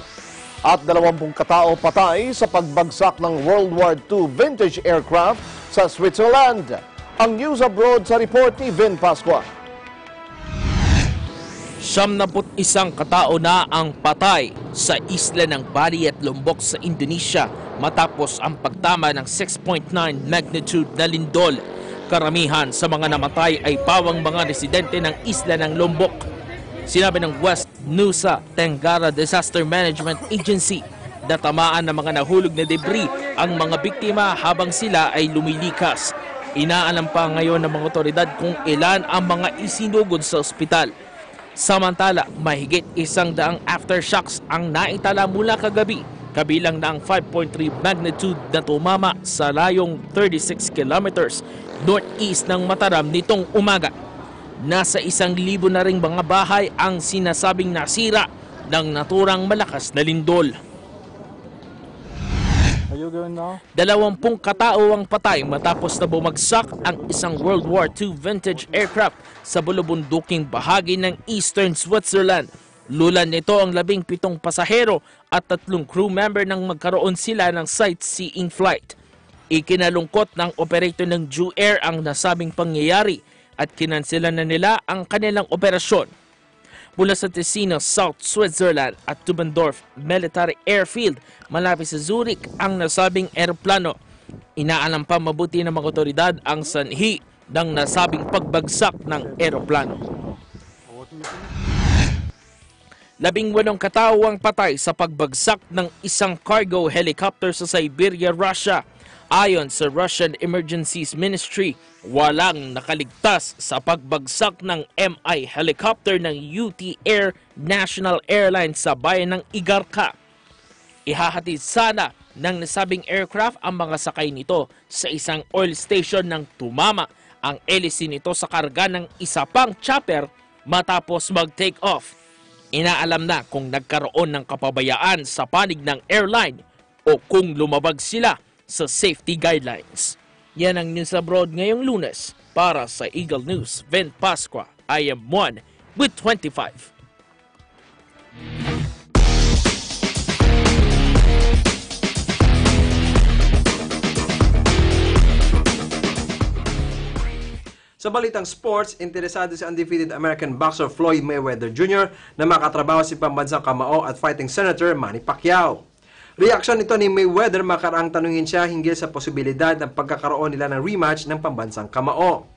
At 20 katao patay sa pagbagsak ng World War II vintage aircraft sa Switzerland. Ang news abroad sa report ni Vin Pascua. 71 katao na ang patay sa isla ng Bali at Lombok sa Indonesia matapos ang pagtama ng 6.9 magnitude na lindol. Karamihan sa mga namatay ay pawang mga residente ng isla ng Lombok. Sinabi ng West Nusa Tenggara Disaster Management Agency na tamaan ng mga nahulog na debris ang mga biktima habang sila ay lumilikas. Inaalam pa ngayon ng mga otoridad kung ilan ang mga isinugod sa ospital. Samantala, mahigit 100 aftershocks ang naitala mula kagabi, kabilang na ang 5.3 magnitude na tumama sa layong 36 kilometers northeast ng Mataram nitong umaga. Nasa 1,000 na ring mga bahay ang sinasabing nasira ng naturang malakas na lindol. 20 katao ang patay matapos na bumagsak ang isang World War II vintage aircraft sa bulubunduking bahagi ng Eastern Switzerland. Lulan nito ang 17 pasahero at 3 crew member nang magkaroon sila ng sightseeing flight. Ikinalungkot ng operator ng Jew Air ang nasabing pangyayari at kinansela na nila ang kanilang operasyon. Mula sa Ticino, South Switzerland at Tubendorf Military Airfield, malapit sa Zurich ang nasabing eroplano. Inaalam pa mabuti ng mga otoridad ang sanhi ng nasabing pagbagsak ng eroplano. 18 katao ang patay sa pagbagsak ng isang cargo helicopter sa Siberia, Russia. Ayon sa Russian Emergencies Ministry, walang nakaligtas sa pagbagsak ng Mi helicopter ng UT Air National Airlines sa bayan ng Igarka. Ihahatid sana ng nasabing aircraft ang mga sakay nito sa isang oil station nang tumama ang hélice nito sa karga ng isa pang chopper matapos mag-take off. Inaalam na kung nagkaroon ng kapabayaan sa panig ng airline o kung lumabag sila sa safety guidelines. Yan ang news abroad ngayong Lunes. Para sa Eagle News, Vin Pasqua, I am 1 with 25. Sa balitang sports, interesado si undefeated American boxer Floyd Mayweather Jr. na makatrabaho si pambansang kamao at fighting senator Manny Pacquiao. Reaksyon nito ni Mayweather makaraang tanungin siya hinggil sa posibilidad ng pagkakaroon nila ng rematch ng pambansang kamao.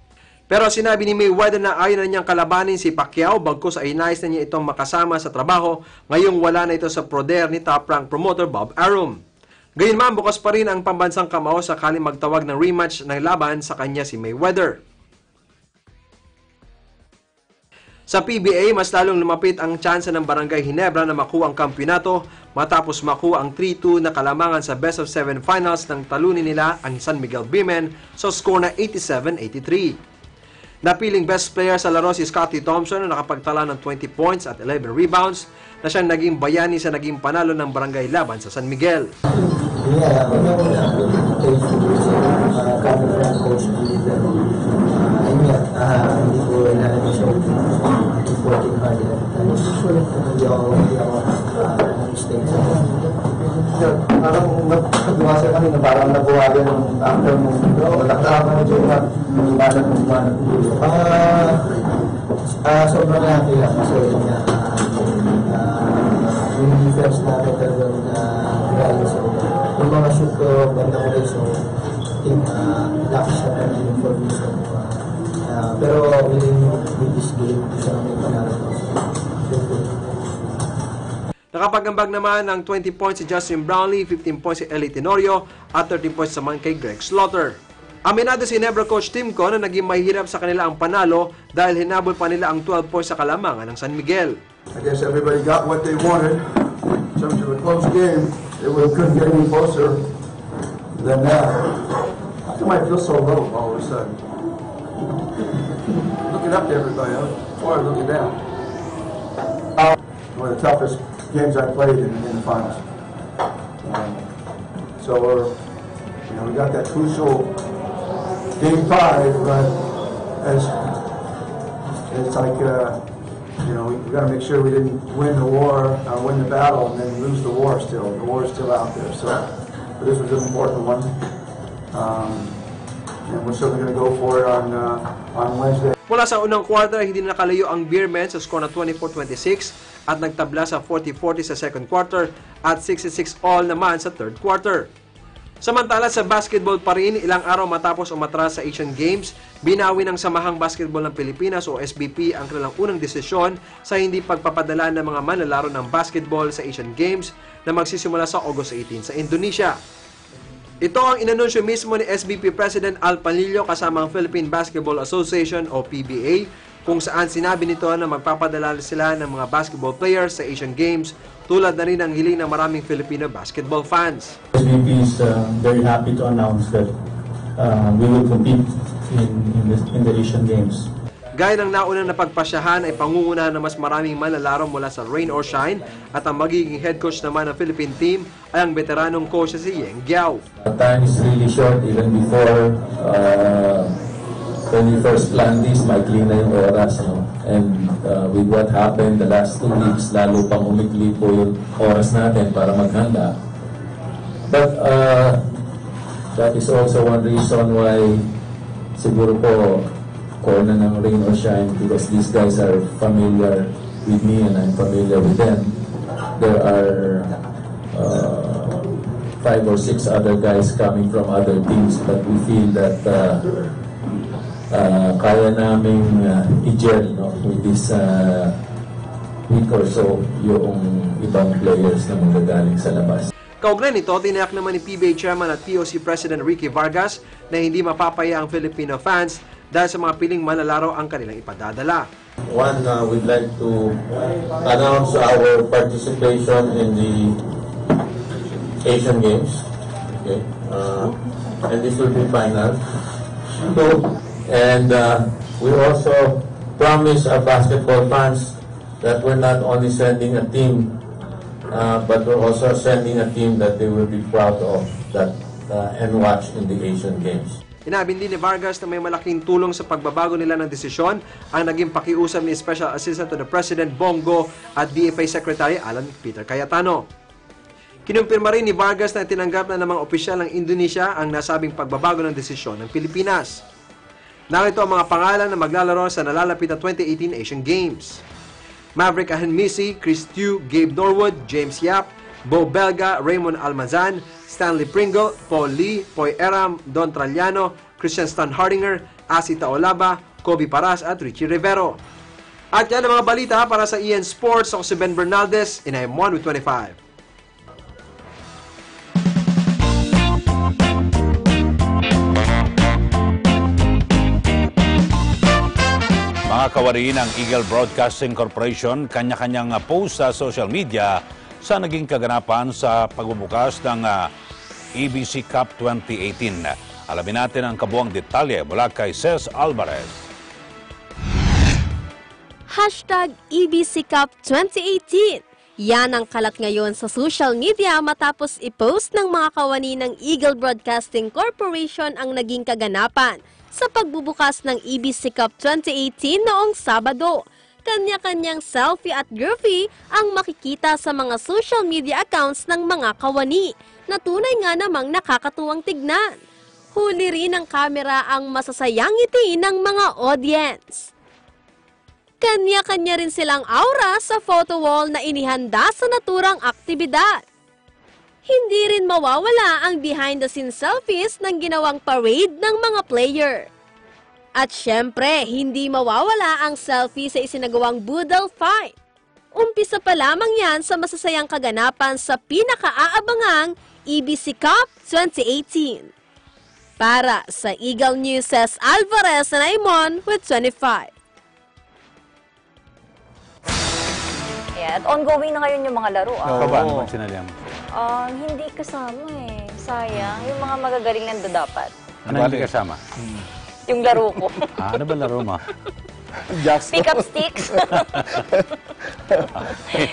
Pero sinabi ni Mayweather na ayaw na niyang kalabanin si Pacquiao bagkus ay nais na niya itong makasama sa trabaho ngayong wala na ito sa proder ni top-rank promoter Bob Arum. Gayunman, bukas pa rin ang pambansang kamao sakaling magtawag ng rematch ng laban sa kanya si Mayweather. Sa PBA, mas lalong lumapit ang tsansa ng Barangay Ginebra na makuha ang kampyonato matapos makuha ang 3-2 na kalamangan sa best of 7 finals nang talunin nila ang San Miguel Bemen sa score na 87-83. Napiling best player sa laro si Scottie Thompson na nakapagtala ng 20 points at 11 rebounds na siyang naging bayani sa naging panalo ng barangay laban sa San Miguel. Parang nagbuwasa kami na parang nabuwagan ng after mo. Nataktakan mo dyan na lumanan. Sobrang happy lang kasi yung defense natin talagang gano'n. So, yung mga shoot ko, ganda ko rin. So, lucky siya na yung formation. Pero with this game, siya may panalo. Nakapagambag naman ng 20 points si Justin Brownlee, 15 points si Eli Tenorio at 13 points naman kay Greg Slaughter. Aminado si Ginebra coach Tim Con na naging mahirap sa kanila ang panalo dahil hinabol pa nila ang 12 points sa kalamangan ng San Miguel. I guess everybody got what they wanted. In terms of a close game, they couldn't get any closer than that. How come I feel so low all of a sudden? Looking up to everybody else, or looking down. One of the toughest games I played in the finals. So we got that crucial game 5, but it's like we got to make sure we didn't win the war, win the battle, and then lose the war still. The war is still out there. So, but this was an important one, and we're certainly going to go for it on Wednesday. Mula sa unang quarter, hindi nakalayo ang Beermen sa score na 24-26 at nagtabla sa 40-40 sa second quarter at 66 all naman sa third quarter. Samantala sa basketball pa rin, ilang araw matapos umatras sa Asian Games, binawi ng Samahang Basketball ng Pilipinas o SBP ang kanilang unang desisyon sa hindi pagpapadala ng mga manlalaro ng basketball sa Asian Games na magsisimula sa August 18 sa Indonesia. Ito ang inanunsyo mismo ni SBP President Al Panlillo kasama ang Philippine Basketball Association o PBA, kung saan sinabi nito na magpapadala sila ng mga basketball players sa Asian Games, tulad na rin ang hiling ng maraming Filipino basketball fans. SBP is very happy to announce that we will compete in the Asian Games. Gaya ng naunang napagpasyahan ay pangunguna na mas maraming manlalaro mula sa Rain or Shine, at ang magiging head coach naman ng Philippine team ay ang veteranong coach si Yeng Giao. Time is really short. Even before when we first planned this, maikli na yung oras. No? And with what happened the last 2 weeks, lalo pang umikli po yung oras natin para maghanda. But that is also one reason why siguro po corner ng Rain or Shine, because these guys are familiar with me and I'm familiar with them. There are 5 or 6 other guys coming from other teams, but we feel that kaya naming i-gel with this week or so yung ibang players na magagaling sa labas. Kaugnay nito, tiniyak naman ni PBA Chairman at POC President Ricky Vargas na hindi mapapaya ang Filipino fans dahil sa mga piling manlalaro ang kanilang ipadadala. One, we'd like to announce our participation in the Asian Games. Okay. And this will be final. And we also promise our basketball fans that we're not only sending a team, but we're also sending a team that they will be proud of and watch in the Asian Games. Inabin din ni Vargas na may malaking tulong sa pagbabago nila ng desisyon ang naging pakiusap ni Special Assistant to the President Bongo at DFA Secretary Alan Peter Cayetano. Kinumpirma rin ni Vargas na tinanggap na ng mga opisyal ng Indonesia ang nasabing pagbabago ng desisyon ng Pilipinas. Narito ang mga pangalan na maglalaro sa nalalapit na 2018 Asian Games: Maverick Ahenmisi, Chris Tew, Gabe Norwood, James Yap, Bo Belga, Raymond Almazan, Stanley Pringle, Paul Lee, Poy Eram, Don Traliano, Christian Stan Hardinger, Asita Olaba, Kobe Paras at Richie Rivero. At yan ang mga balita para sa EN Sports. Ako si Ben Bernaldez and I am 1 with 25. Mga kawari ng Eagle Broadcasting Corporation, kanya-kanyang post sa social media sa naging kaganapan sa pagbubukas ng EBC Cup 2018. Alamin natin ang kabuang detalye mula kay Cez Alvarez. #EBC Cup 2018. Yan ang kalat ngayon sa social media matapos i-post ng mga kawani ng Eagle Broadcasting Corporation ang naging kaganapan sa pagbubukas ng EBC Cup 2018 noong Sabado. Kanya-kanyang selfie at groovy ang makikita sa mga social media accounts ng mga kawani na tunay nga namang nakakatuwang tignan. Huli rin ng kamera ang masasayang ngiti ng mga audience. Kanya-kanya rin silang aura sa photo wall na inihanda sa naturang aktibidad. Hindi rin mawawala ang behind-the-scenes selfies ng ginawang parade ng mga player. At syempre, hindi mawawala ang selfie sa isinagawang Boodle Fight. Umpisa pa lamang yan sa masasayang kaganapan sa pinaka-aabangang EBC Cup 2018. Para sa Eagle News, Cez Alvarez and Aimon with 25. At ongoing na ngayon yung mga laro. Ikaw ba? Ano bang sinalihan mo? Hindi kasama eh. Sayang. Yung mga magagaling nando dapat. Ano hindi kasama? Yung laro ko. Ano ba laro mo? Pick up sticks.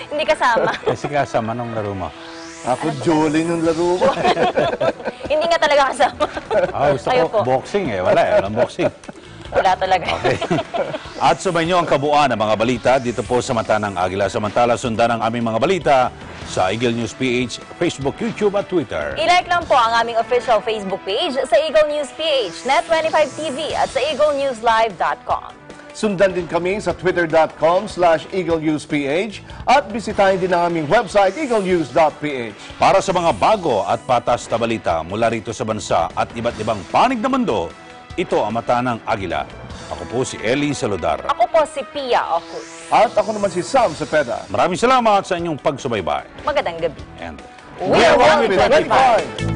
Hindi kasama. Kasi kasama nung laro mo. Ako, joling yung laro mo. Hindi nga talaga kasama. Gusto ko boxing eh. Wala eh. Walang boxing. Wala talaga. Okay. At sumainyo ang kabuuan ng mga balita dito po sa Mata ng Agila. Samantala, sundan ang aming mga balita sa Eagle News PH, Facebook, YouTube at Twitter. I-like lang po ang aming official Facebook page sa Eagle News PH, Net25 TV at sa eaglenewslive.com. Sundan din kami sa twitter.com/eaglenewsph at bisitahin din ang aming website, eaglenews.ph. Para sa mga bago at patas na balita mula rito sa bansa at iba't ibang panig na mundo, ito ang Mata ng Agila. Ako po si Eli Saludar. Ako po si Pia Ocus. At ako naman si Sam Cepeda. Maraming salamat sa inyong pagsubaybay. Magandang gabi. And we are 1 with 25.